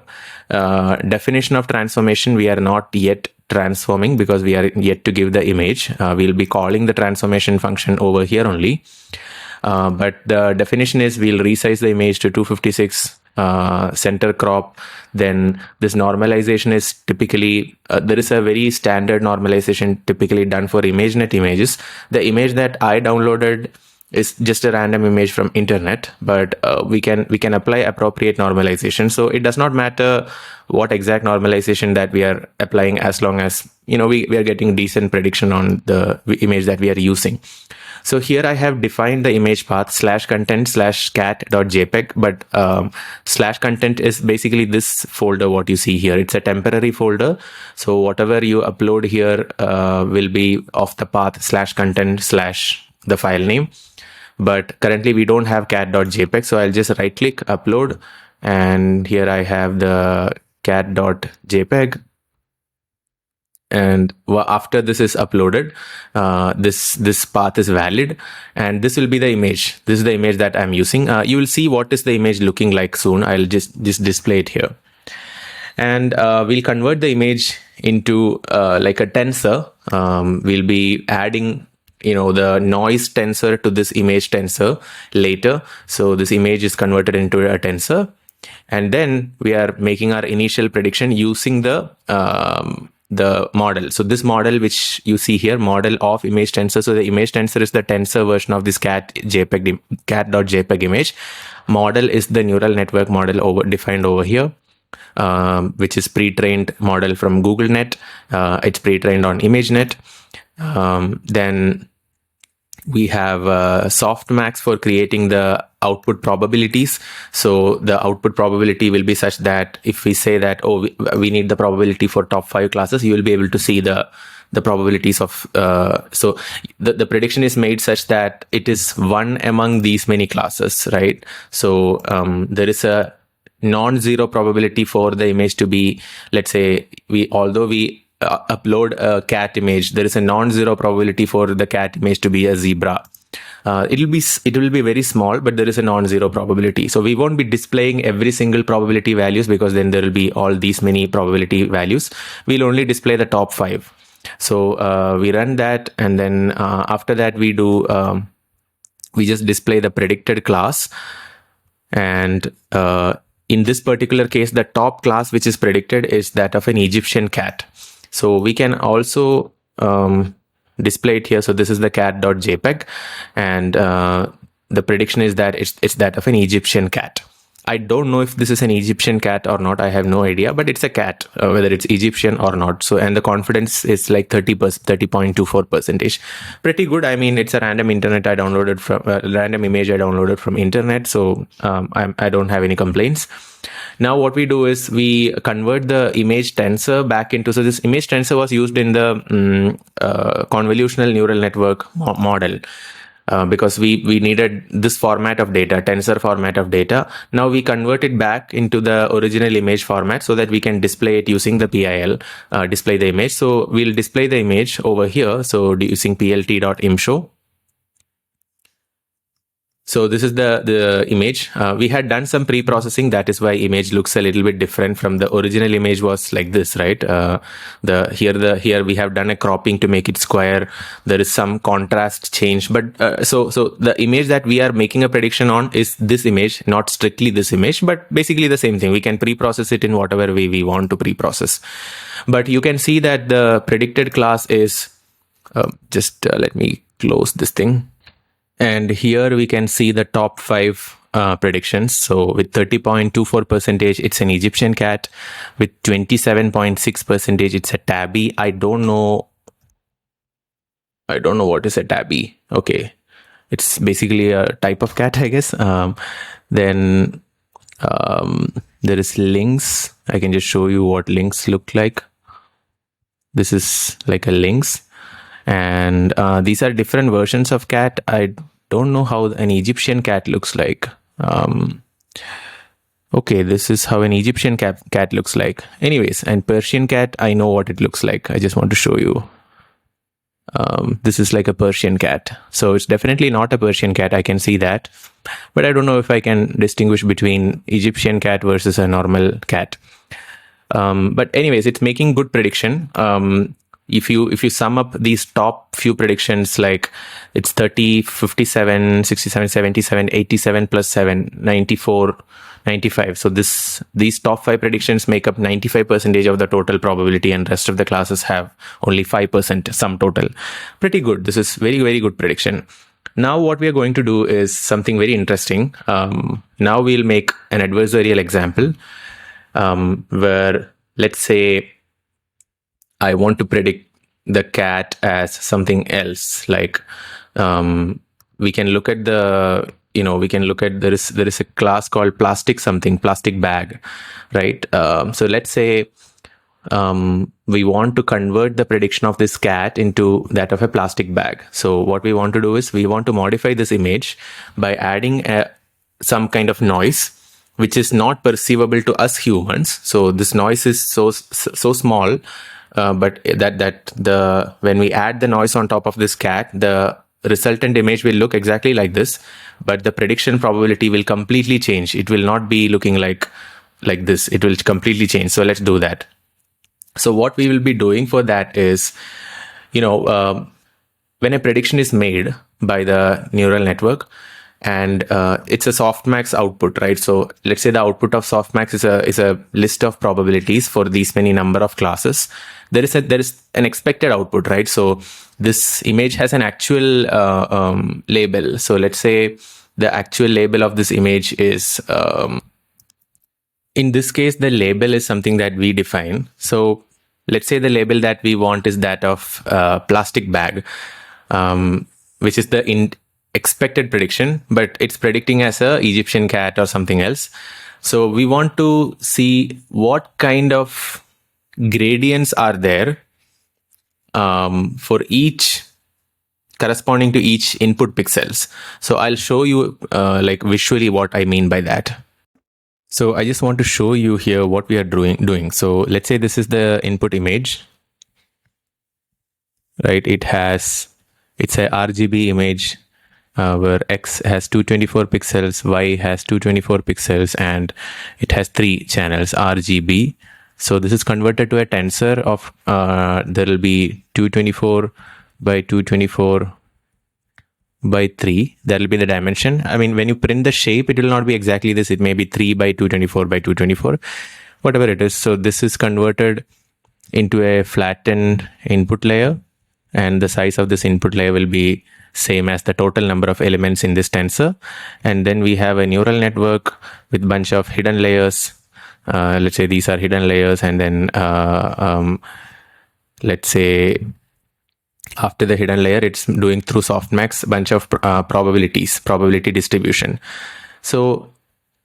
definition of transformation. We are not yet transforming because we are yet to give the image. We'll be calling the transformation function over here only. But the definition is, we'll resize the image to 256 center crop. Then this normalization is typically, there is a very standard normalization typically done for ImageNet images. The image that I downloaded is just a random image from internet, but we can apply appropriate normalization. So it does not matter what exact normalization that we are applying, as long as we are getting decent prediction on the image that we are using. So here I have defined the image path /content/cat.jpg, but /content is basically this folder what you see here. It's a temporary folder. So whatever you upload here will be of the path /content/ the file name. But currently we don't have cat.jpg, so I'll just right click, upload, and here I have the cat.jpg. And after this is uploaded, this path is valid, and this will be the image. This is the image that I'm using. You will see what is the image looking like soon. I'll just display it here. And we'll convert the image into like a tensor. We'll be adding the noise tensor to this image tensor later. So this image is converted into a tensor. And then we are making our initial prediction using the model. So this model, which you see here, model of image tensor. So the image tensor is the tensor version of this cat.jpg image. Model is the neural network model defined over here, which is pre-trained model from GoogleNet. It's pre-trained on ImageNet. Then we have softmax for creating the output probabilities. So the output probability will be such that if we say that, we need the probability for top 5 classes, you will be able to see the probabilities of, so the prediction is made such that it is one among these many classes, right? So there is a non-zero probability for the image to be, let's say, although we upload a cat image, there is a non-zero probability for the cat image to be a zebra. It will be very small, but there is a non-zero probability. So we won't be displaying every single probability values, because then there will be all these many probability values. We'll only display the top 5. So we run that, and then after that we do we just display the predicted class. And in this particular case, the top class which is predicted is that of an Egyptian cat. So we can also display it here. So this is the cat.jpg, and the prediction is that it's that of an Egyptian cat. I don't know if this is an Egyptian cat or not. I have no idea, but it's a cat, whether it's Egyptian or not. So, and the confidence is like 30.24%. Pretty good. I mean, it's a random internet I downloaded from random image I downloaded from internet. So I don't have any complaints. Now what we do is we convert the image tensor back into, so this image tensor was used in the convolutional neural network model. Because we needed this format of data, tensor format of data. Now we convert it back into the original image format so that we can display it using the PIL, display the image. So we'll display the image over here. So using plt.imshow. So this is the image. We had done some pre-processing. That is why image looks a little bit different from the original image was like this, right? Here we have done a cropping to make it square. There is some contrast change, but so the image that we are making a prediction on is this image, not strictly this image, but basically the same thing. We can pre-process it in whatever way we want to pre-process. But you can see that the predicted class is let me close this thing. And here we can see the top 5 predictions. So with 30.24%, it's an Egyptian cat. With 27.6%, it's a tabby. I don't know what is a tabby. Okay. It's basically a type of cat, I guess. Then there is lynx. I can just show you what lynx look like. This is like a lynx. And these are different versions of cat. I don't know how an Egyptian cat looks like. Okay, this is how an Egyptian cat looks like. Anyways, and Persian cat, I know what it looks like. I just want to show you. This is like a Persian cat. So it's definitely not a Persian cat. I can see that. But I don't know if I can distinguish between Egyptian cat versus a normal cat. But anyways, it's making good prediction. If you sum up these top few predictions, like it's 30, 57, 67, 77, 87 plus 7, 94, 95. So these top 5 predictions make up 95% of the total probability, and rest of the classes have only 5% sum total. Pretty good. This is very, very good prediction. Now what we are going to do is something very interesting. Now we'll make an adversarial example where, let's say, I want to predict the cat as something else. Like we can look at there is a class called plastic bag, right? So let's say we want to convert the prediction of this cat into that of a plastic bag. So what we want to do is we want to modify this image by adding some kind of noise which is not perceivable to us humans. So this noise is so small. But when we add the noise on top of this cat, the resultant image will look exactly like this, but the prediction probability will completely change. It will not be looking like this. It will completely change. So let's do that. So what we will be doing for that is, when a prediction is made by the neural network, and it's a softmax output, right? So let's say the output of softmax is a list of probabilities for these many number of classes. There is an expected output, right? So this image has an actual label. So let's say the actual label of this image is, in this case, the label is something that we define. So let's say the label that we want is that of plastic bag, which is the expected prediction, but it's predicting as a Egyptian cat or something else. So we want to see what kind of gradients are there for each corresponding to each input pixels. So I'll show you visually what I mean by that. So I just want to show you here what we are doing. So let's say this is the input image, right? It's a RGB image where X has 224 pixels, Y has 224 pixels, and it has 3 channels RGB. So this is converted to a tensor of, there will be 224 by 224 by 3. That will be the dimension. I mean, when you print the shape, it will not be exactly this. It may be 3 by 224 by 224, whatever it is. So this is converted into a flattened input layer, and the size of this input layer will be same as the total number of elements in this tensor. And then we have a neural network with bunch of hidden layers. Let's say these are hidden layers, and then let's say after the hidden layer, it's doing through softmax bunch of probability distribution. So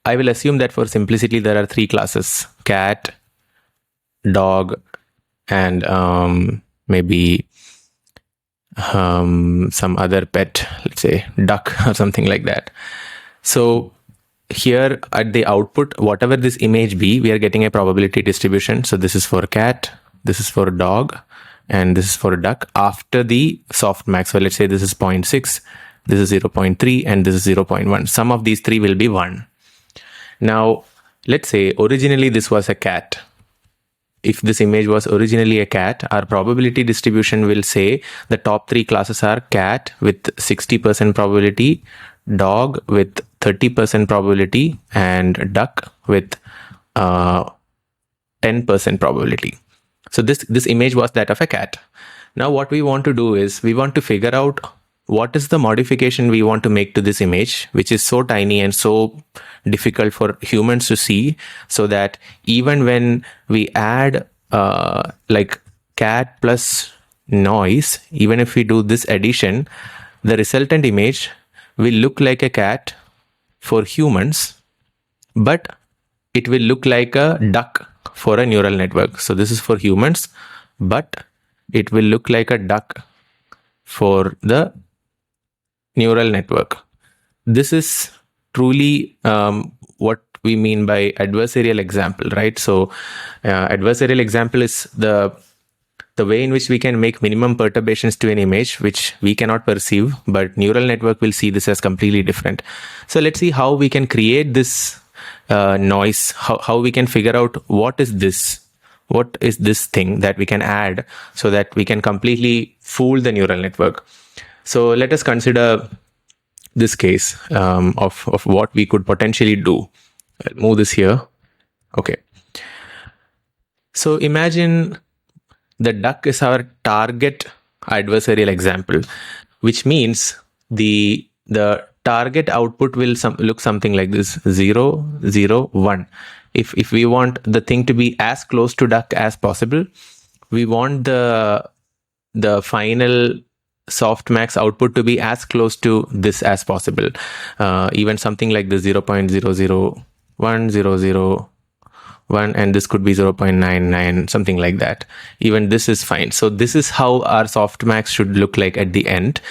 I will assume that for simplicity, there are three classes: cat, dog, and maybe some other pet, let's say duck or something like that. So here at the output, whatever this image be, we are getting a probability distribution. So this is for cat, this is for dog, and this is for duck after the softmax. So let's say this is 0.6, this is 0.3, and this is 0.1. Some of these three will be 1. Now, let's say originally this was a cat. If this image was originally a cat, our probability distribution will say the top three classes are cat with 60% probability, dog with 30% probability, and duck with 10% probability. So this image was that of a cat. Now what we want to do is we want to figure out what is the modification we want to make to this image, which is so tiny and so difficult for humans to see, so that even when we add like cat plus noise, even if we do this addition, the resultant image will look like a cat for humans, but it will look like a duck for a neural network. So this is for humans, but it will look like a duck for the neural network. This is truly what we mean by adversarial example, right? So adversarial example is the way in which we can make minimum perturbations to an image which we cannot perceive, but neural network will see this as completely different. So let's see how we can create this noise, how we can figure out what is this thing that we can add so that we can completely fool the neural network. So let us consider this case of what we could potentially do. I'll move this here. Okay. So imagine the duck is our target adversarial example, which means the target output will look something like this: 0, 0, 1. If we want the thing to be as close to duck as possible, we want the final softmax output to be as close to this as possible. Even something like this 0.00100 and this could be 0.99, something like that. Even this is fine. So this is how our softmax should look like at the end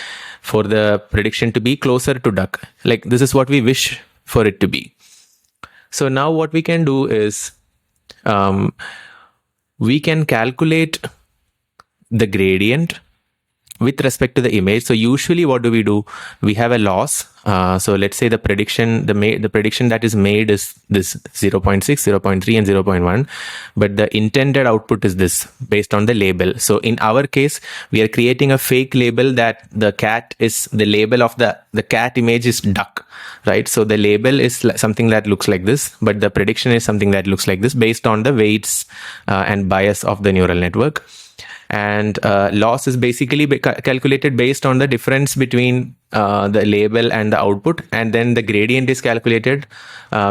for the prediction to be closer to duck. Like this is what we wish for it to be. So now what we can do is we can calculate the gradient with respect to the image. So usually what do? We have a loss. So let's say the prediction that is made is this 0.6, 0.3 and 0.1, but the intended output is this based on the label. So in our case, we are creating a fake label that the cat is the label of the cat image is duck, right? So the label is something that looks like this, but the prediction is something that looks like this based on the weights and bias of the neural network. And loss is basically calculated based on the difference between the label and the output, and then the gradient is calculated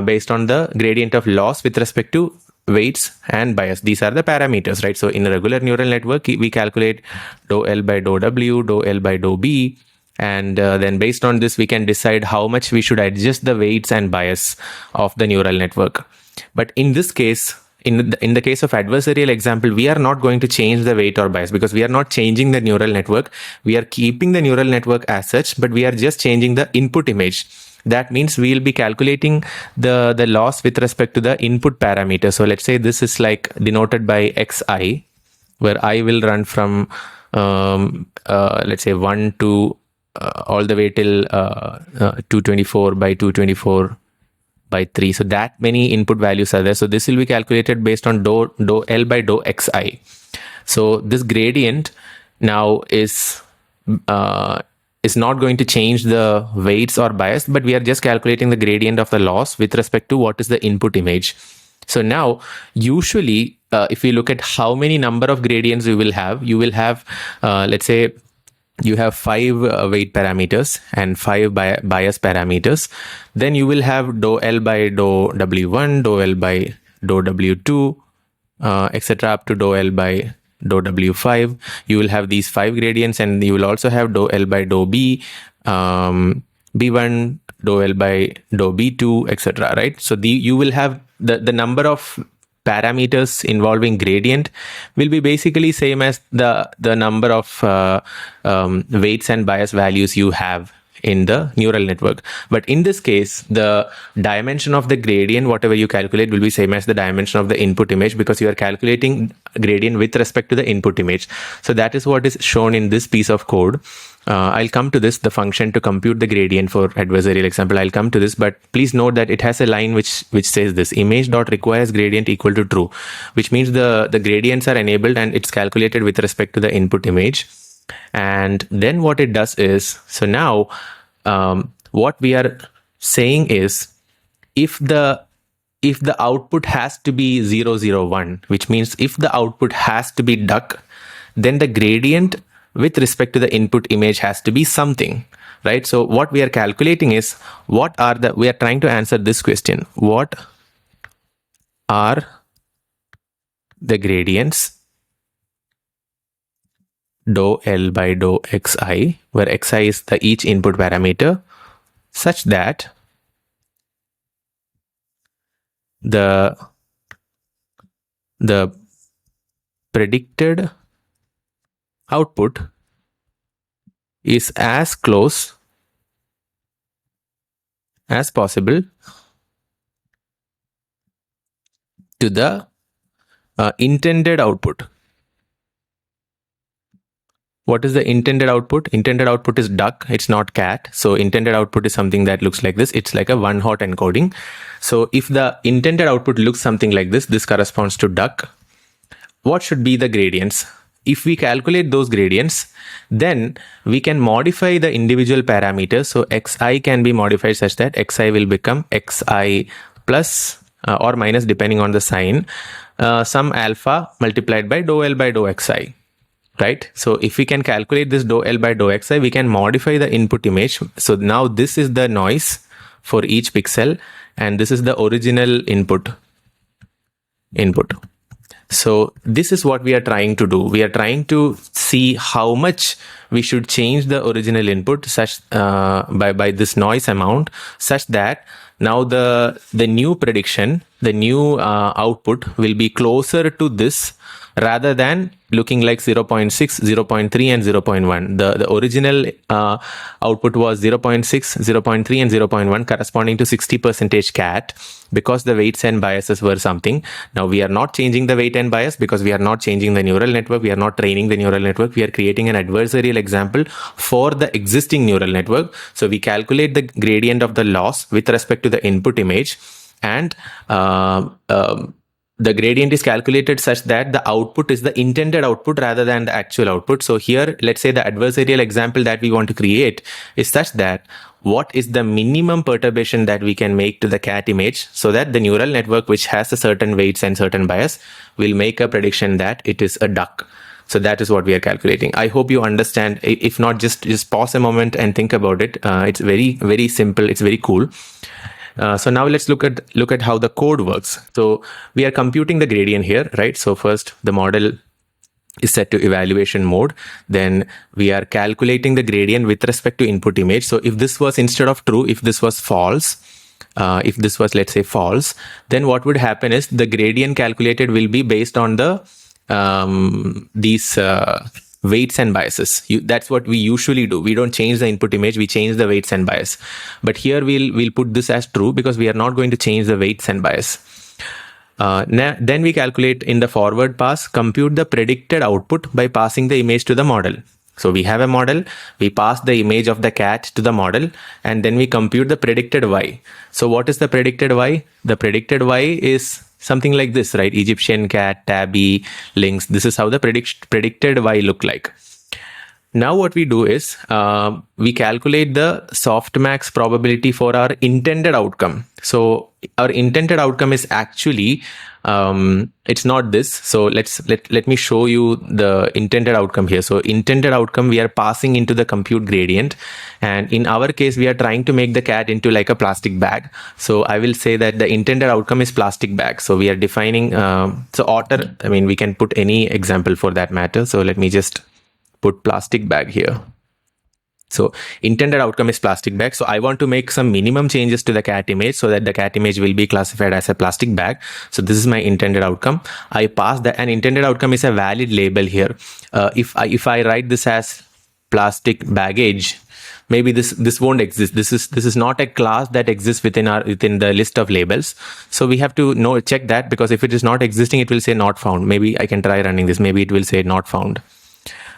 based on the gradient of loss with respect to weights and bias. These are the parameters, right? So in a regular neural network, we calculate dou L by dou W, dou L by dou B, and then based on this, we can decide how much we should adjust the weights and bias of the neural network. But in this case, in the case of adversarial example, we are not going to change the weight or bias because we are not changing the neural network. We are keeping the neural network as such, but we are just changing the input image. That means we will be calculating the loss with respect to the input parameter. So let's say this is like denoted by xi, where I will run from let's say 1 to all the way till 224 by 224 by 3. So that many input values are there. So this will be calculated based on dou L by dou xi. So this gradient now is not going to change the weights or bias, but we are just calculating the gradient of the loss with respect to what is the input image. So now usually if we look at how many number of gradients you will have, let's say you have 5 weight parameters and 5 bias parameters. Then you will have dou L by dou W1, dou L by dou W2, etc. up to dou L by dou W5. You will have these 5 gradients, and you will also have dou L by dou B, B1, dou L by dou B2, etc. Right? So you will have the number of parameters involving gradient will be basically same as the number of weights and bias values you have in the neural network. But in this case, the dimension of the gradient, whatever you calculate, will be same as the dimension of the input image, because you are calculating gradient with respect to the input image. So that is what is shown in this piece of code. I'll come to this, the function to compute the gradient for adversarial example. I'll come to this, but please note that it has a line which says this image dot requires gradient equal to true, which means the gradients are enabled and it's calculated with respect to the input image. And then what it does is, so now what we are saying is, if the output has to be 0, 0, 1, which means if the output has to be duck, then the gradient with respect to the input image has to be something, right? So what we are calculating is, we are trying to answer this question: what are the gradients dou L by dou Xi, where Xi is the each input parameter, such that the predicted output is as close as possible to the intended output. What is the intended output? Intended output is duck, it's not cat. So intended output is something that looks like this. It's like a one-hot encoding. So if the intended output looks something like this, this corresponds to duck. What should be the gradients? If we calculate those gradients, then we can modify the individual parameters. So Xi can be modified such that Xi will become Xi plus or minus, depending on the sign, some alpha multiplied by dou L by dou Xi. Right? So if we can calculate this dou L by dou Xi, we can modify the input image. So now this is the noise for each pixel, and this is the original input. So this is what we are trying to do. We are trying to see how much we should change the original input such by this noise amount, such that now the new prediction, the new output will be closer to this rather than looking like 0.6, 0.3 and 0.1. The original output was 0.6, 0.3 and 0.1, corresponding to 60% cat, because the weights and biases were something. Now we are not changing the weight and bias because we are not changing the neural network. We are not training the neural network. We are creating an adversarial example for the existing neural network. So we calculate the gradient of the loss with respect to the input image, and the gradient is calculated such that the output is the intended output rather than the actual output. So here, let's say the adversarial example that we want to create is such that what is the minimum perturbation that we can make to the cat image, so that the neural network, which has a certain weights and certain bias, will make a prediction that it is a duck. So that is what we are calculating. I hope you understand. If not, just pause a moment and think about it. It's very, very simple. It's very cool. So now let's look at how the code works. So we are computing the gradient here, right? So first the model is set to evaluation mode. Then we are calculating the gradient with respect to input image. So if this was, instead of true, if this was false, if this was, let's say, false, then what would happen is the gradient calculated will be based on the these weights and biases. That's what we usually do. We don't change the input image, we change the weights and bias. But here we'll put this as true because we are not going to change the weights and bias. Then we calculate in the forward pass, compute the predicted output by passing the image to the model. So we have a model, we pass the image of the cat to the model, and then we compute the predicted Y. So what is the predicted Y? The predicted Y is something like this, right? Egyptian cat, tabby, lynx. This is how the predicted Y look like. Now what we do is we calculate the softmax probability for our intended outcome. So our intended outcome is actually it's not this. So let me show you the intended outcome here. So intended outcome we are passing into the compute gradient, and in our case we are trying to make the cat into like a plastic bag. So I will say that the intended outcome is plastic bag. So we are defining so otter. I mean we can put any example for that matter. So let me just put plastic bag here. So intended outcome is plastic bag. So I want to make some minimum changes to the cat image so that the cat image will be classified as a plastic bag. So this is my intended outcome. I pass that, and intended outcome is a valid label here. If I write this as plastic baggage, maybe this won't exist. This is not a class that exists within the list of labels. So we have to check that, because if it is not existing, it will say not found. Maybe I can try running this. Maybe it will say not found.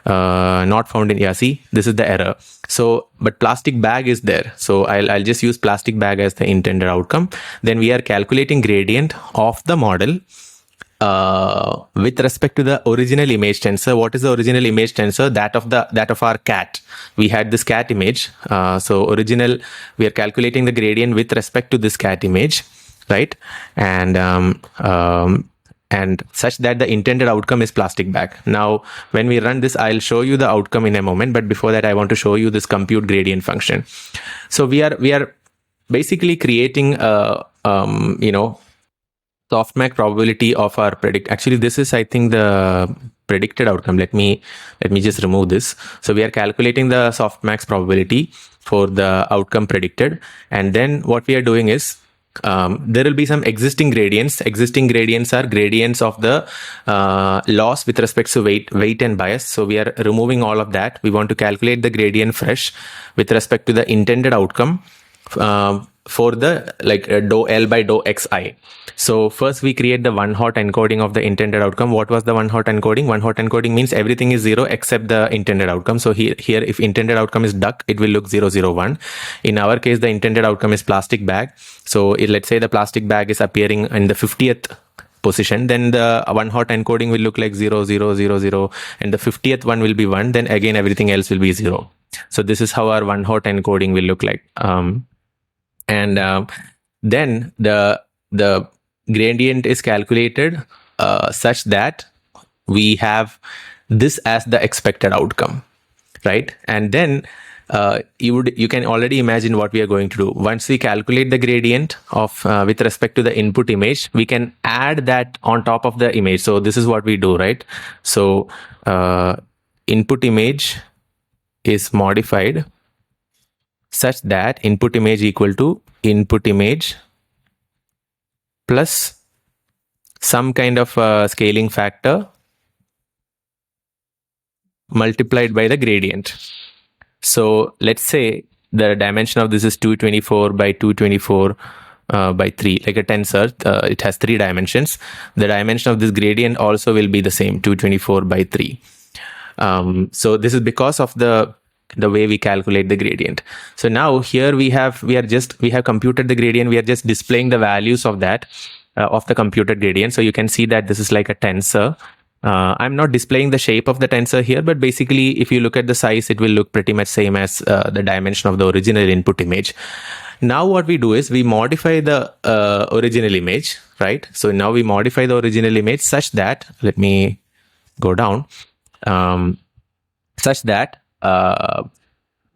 Not found in, yeah, see, this is the error. So but plastic bag is there, so I'll just use plastic bag as the intended outcome. Then we are calculating gradient of the model with respect to the original image tensor. What is the original image tensor? That of our cat. We had this cat image, so original, we are calculating the gradient with respect to this cat image, right? And such that the intended outcome is plastic bag. Now, when we run this, I'll show you the outcome in a moment. But before that, I want to show you this compute gradient function. So we are basically creating a softmax probability of our predict. Actually, this is, I think, the predicted outcome. Let me just remove this. So we are calculating the softmax probability for the outcome predicted, and then what we are doing is, there will be some existing gradients. Existing gradients are gradients of the loss with respect to weight and bias. So we are removing all of that. We want to calculate the gradient fresh with respect to the intended outcome for the dou L by dou xi. So first we create the one hot encoding of the intended outcome. What was the one hot encoding? One hot encoding means everything is 0 except the intended outcome. So here if intended outcome is duck, it will look 0, 0, 1. In our case, the intended outcome is plastic bag. So let's say the plastic bag is appearing in the 50th position, then the one hot encoding will look like 0, 0, 0, 0, and the 50th one will be 1. Then again everything else will be 0. So this is how our one hot encoding will look like. Then the gradient is calculated such that we have this as the expected outcome, right? And then you can already imagine what we are going to do. Once we calculate the gradient of with respect to the input image, we can add that on top of the image. So this is what we do, right? So input image is modified such that input image equal to input image plus some kind of scaling factor multiplied by the gradient. So let's say the dimension of this is 224 by 224 by 3, like a tensor. It has 3 dimensions. The dimension of this gradient also will be the same, 224 by 3. So this is because of the way we calculate the gradient. So now here we have computed the gradient. We are just displaying the values of that of the computed gradient. So you can see that this is like a tensor. I'm not displaying the shape of the tensor here, but basically if you look at the size, it will look pretty much same as the dimension of the original input image. Now what we do is we modify the original image, right? So now we modify the original image such that, let me go down, such that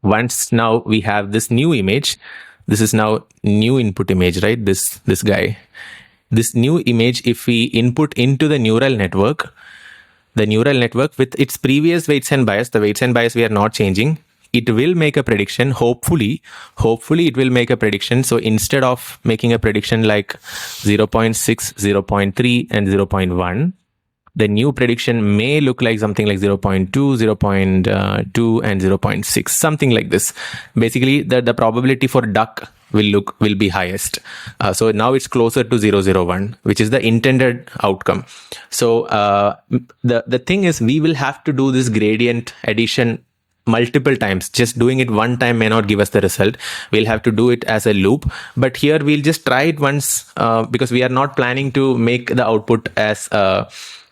once now we have this new image, this is now new input image, right? This guy. This new image, if we input into the neural network with its previous weights and bias, the weights and bias we are not changing, it will make a prediction. Hopefully it will make a prediction. So instead of making a prediction like 0.6, 0.3 and 0.1, the new prediction may look like something like 0.2, 0.2 and 0.6, something like this. Basically the probability for duck will be highest. So now it's closer to 001, which is the intended outcome. So the thing is, we will have to do this gradient addition multiple times. Just doing it one time may not give us the result. We'll have to do it as a loop. But here we'll just try it once because we are not planning to make the output as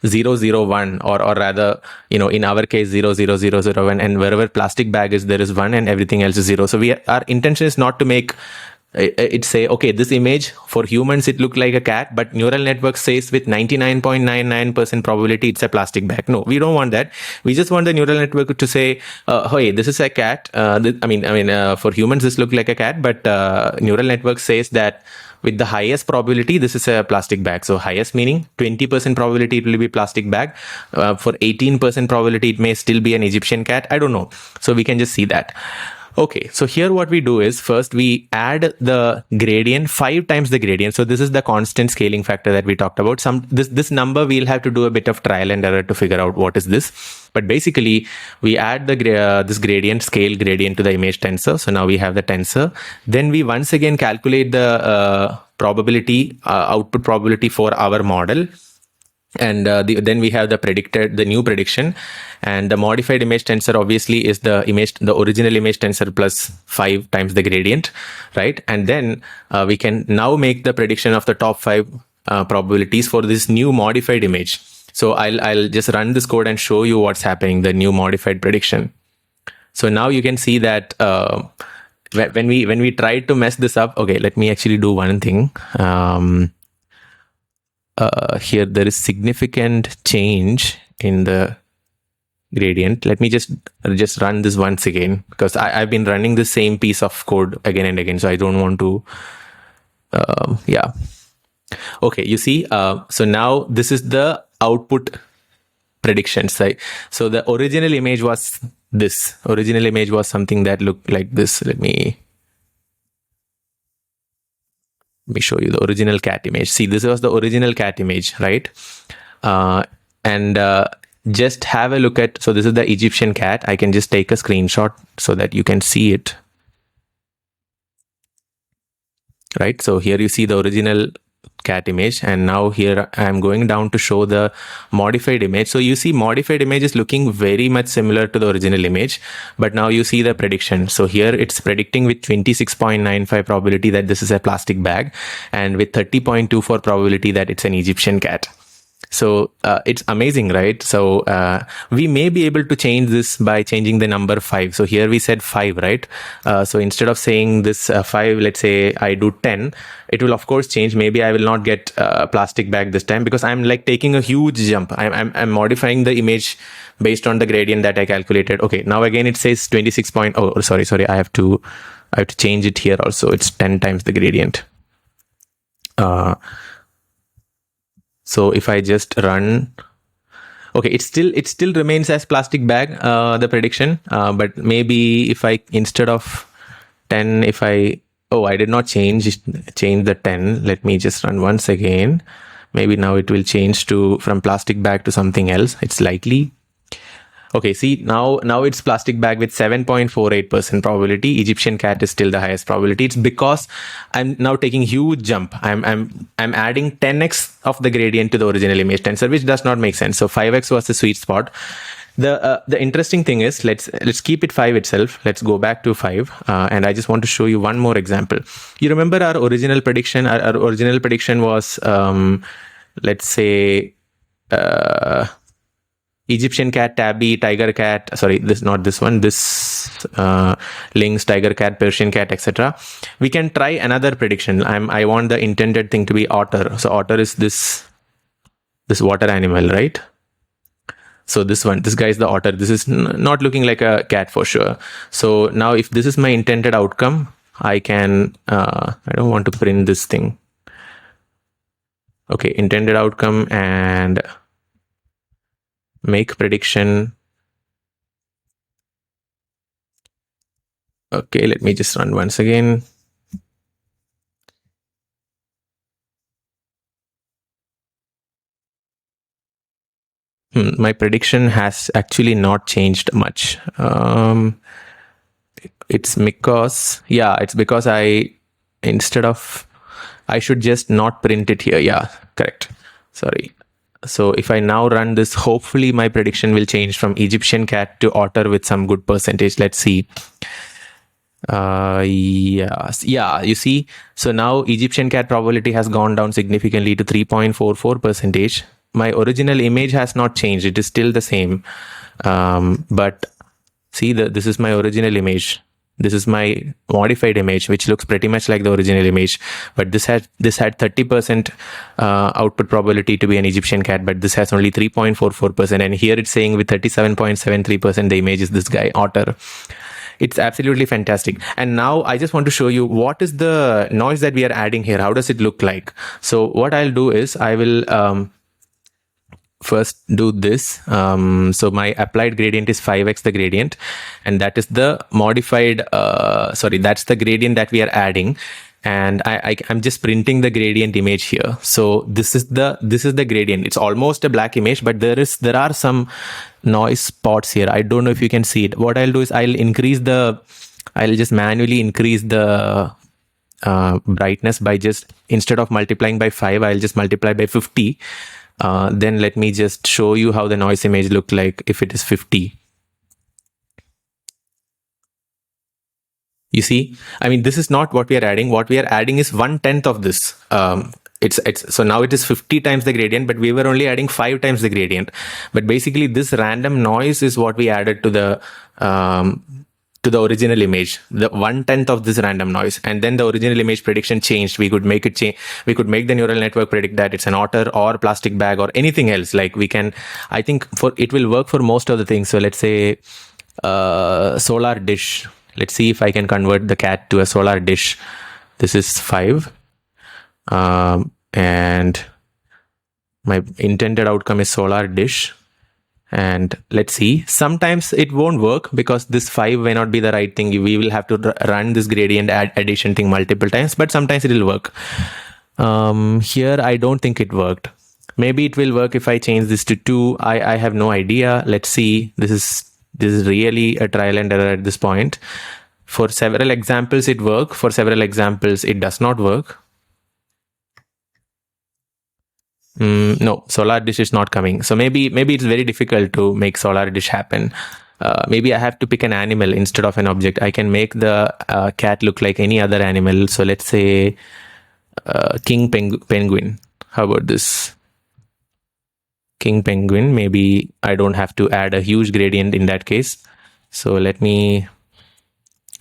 001, or rather, in our case 00001, and wherever plastic bag is, there is 1 and everything else is 0. So our intention is not to make it say, okay, this image for humans it looked like a cat, but neural network says with 99.99% probability it's a plastic bag. No, we don't want that. We just want the neural network to say, hey, this is a cat. For humans this look like a cat, but neural network says that with the highest probability this is a plastic bag. So highest meaning 20% probability it will be plastic bag. For 18% probability it may still be an Egyptian cat. I don't know. So we can just see that. Okay, so here what we do is first we add the gradient 5 times the gradient. So this is the constant scaling factor that we talked about. This number we'll have to do a bit of trial and error to figure out what is this. But basically we add the this gradient, scale gradient, to the image tensor. So now we have the tensor. Then we once again calculate the probability, output probability for our model. And then we have the new prediction, and the modified image tensor obviously is the original image tensor plus 5 times the gradient, right? And then we can now make the prediction of the top 5 probabilities for this new modified image. So I'll just run this code and show you what's happening, the new modified prediction. So now you can see that when we tried to mess this up, okay, let me actually do one thing. Here there is significant change in the gradient. Let me just run this once again, because I've been running the same piece of code again and again, so I don't want to yeah. Okay, you see, so now this is the output predictions, right? So the original image was this. Original image was something that looked like this. Let me show you the original cat image. See, this was the original cat image, right? And just have a look at, so this is the Egyptian cat. I can just take a screenshot so that you can see it, right? So here you see the original cat image, and now here I'm going down to show the modified image. So you see modified image is looking very much similar to the original image, but now you see the prediction. So here it's predicting with 26.95 probability that this is a plastic bag, and with 30.24 probability that it's an Egyptian cat. So it's amazing, right? So we may be able to change this by changing the number 5. So here we said 5, right? So instead of saying this 5, let's say I do 10, it will of course change. Maybe I will not get plastic bag this time, because I'm like taking a huge jump. I'm modifying the image based on the gradient that I calculated. Okay, now again it says 26 point. Oh, sorry. I have to change it here also. It's 10 times the gradient. So if I just run, okay, it still remains as plastic bag, the prediction, but maybe if I, instead of 10, if I did not change the 10. Let me just run once again. Maybe now it will change from plastic bag to something else. It's likely. Okay, see, now it's plastic bag with 7.48% probability. Egyptian cat is still the highest probability. It's because I'm now taking huge jump. I'm adding 10x of the gradient to the original image tensor, which does not make sense. So 5x was the sweet spot. The interesting thing is, let's keep it 5 itself. Let's go back to 5, and I just want to show you one more example. You remember our original prediction? Our original prediction was, let's say, Egyptian cat, tabby, tiger cat. Sorry, not this one. This lynx, tiger cat, Persian cat, etc. We can try another prediction. I want the intended thing to be otter. So otter is this water animal, right? So this guy is the otter. This is not looking like a cat for sure. So now if this is my intended outcome, I can, I don't want to print this thing. Okay, intended outcome, and make prediction. Okay, let me just run once again. My prediction has actually not changed much. It's because I should just not print it here. Yeah, correct. Sorry. So if I now run this, hopefully my prediction will change from Egyptian cat to otter with some good percentage. Let's see. Yeah, you see. So now Egyptian cat probability has gone down significantly to 3.44%. my original image has not changed. It is still the same. But see, this is my original image. This is my modified image, which looks pretty much like the original image. But this had 30% output probability to be an Egyptian cat, but this has only 3.44%. And here it's saying with 37.73%, the image is this guy, Otter. It's absolutely fantastic. And now I just want to show you what is the noise that we are adding here. How does it look like? So what I'll do is I will first do this. So my applied gradient is 5x the gradient, and that is the modified, that's the gradient that we are adding. And I'm just printing the gradient image here. So this is the gradient. It's almost a black image, but there are some noise spots here. I don't know if you can see it. What I'll do is I'll just manually increase the brightness by just, instead of multiplying by 5, I'll just multiply by 50. Then let me just show you how the noise image look like if it is 50. You see, I mean, this is not what we are adding. What we are adding is 1/10 of this. So now it is 50 times the gradient, but we were only adding 5 times the gradient. But basically this random noise is what we added to the original image, the 1/10 of this random noise. And then the original image prediction changed. We could make it change. We could make the neural network predict that it's an otter or plastic bag or anything else. Like I think it will work for most of the things. So let's say solar dish. Let's see if I can convert the cat to a solar dish. This is 5. And my intended outcome is solar dish. And let's see, sometimes it won't work because this 5 may not be the right thing. We will have to run this gradient addition thing multiple times, but sometimes it will work. Here, I don't think it worked. Maybe it will work if I change this to 2. I have no idea. Let's see. This is really a trial and error at this point. For several examples, it works. For several examples, it does not work. No, solar dish is not coming. So maybe it's very difficult to make solar dish happen. Maybe I have to pick an animal instead of an object. I can make the cat look like any other animal. So let's say king penguin. How about this? King penguin. Maybe I don't have to add a huge gradient in that case. So let me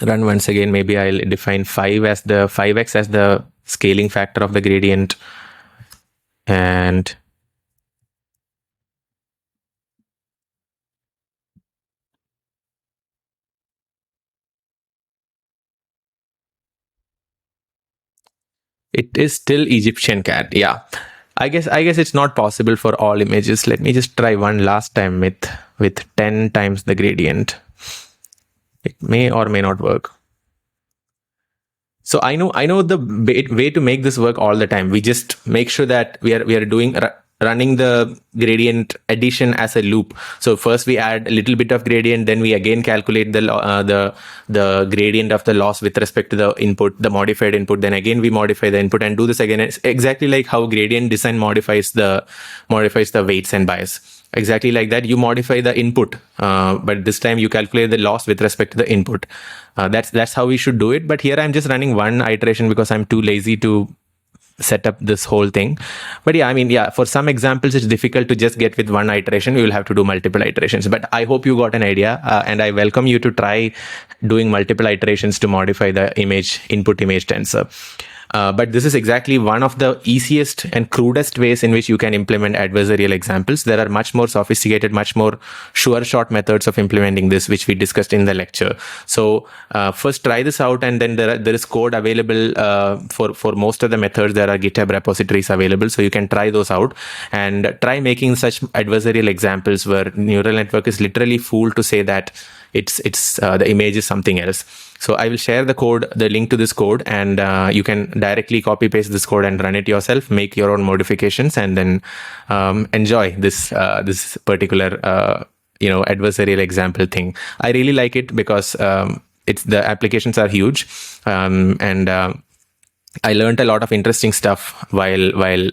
run once again. Maybe I'll define 5x as the scaling factor of the gradient. And it is still Egyptian cat. Yeah. I guess it's not possible for all images. Let me just try one last time with 10 times the gradient. It may or may not work. So I know the way to make this work all the time. We just make sure that we are running the gradient addition as a loop. So first we add a little bit of gradient, then we again calculate the gradient of the loss with respect to the input, the modified input. Then again we modify the input and do this again. It's exactly like how gradient design modifies the weights and bias. Exactly like that, you modify the input, but this time you calculate the loss with respect to the input. That's how we should do it. But here I'm just running one iteration because I'm too lazy to set up this whole thing. But yeah, for some examples, it's difficult to just get with one iteration. We will have to do multiple iterations. But I hope you got an idea, and I welcome you to try doing multiple iterations to modify the input image tensor. But this is exactly one of the easiest and crudest ways in which you can implement adversarial examples. There are much more sophisticated, much more sure shot methods of implementing this, which we discussed in the lecture. So first try this out, and then there is code available for most of the methods. There are GitHub repositories available, so you can try those out and try making such adversarial examples where neural network is literally fooled to say that the image is something else. So I will share the link to this code, and you can directly copy paste this code and run it yourself, make your own modifications, and then enjoy this particular adversarial example thing. I really like it because the applications are huge, and I learned a lot of interesting stuff while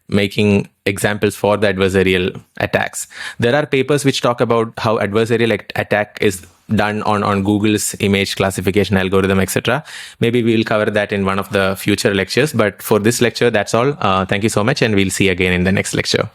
making examples for the adversarial attacks. There are papers which talk about how adversarial attack is done on Google's image classification algorithm, etc. Maybe we will cover that in one of the future lectures. But for this lecture, that's all. Thank you so much, and we'll see you again in the next lecture.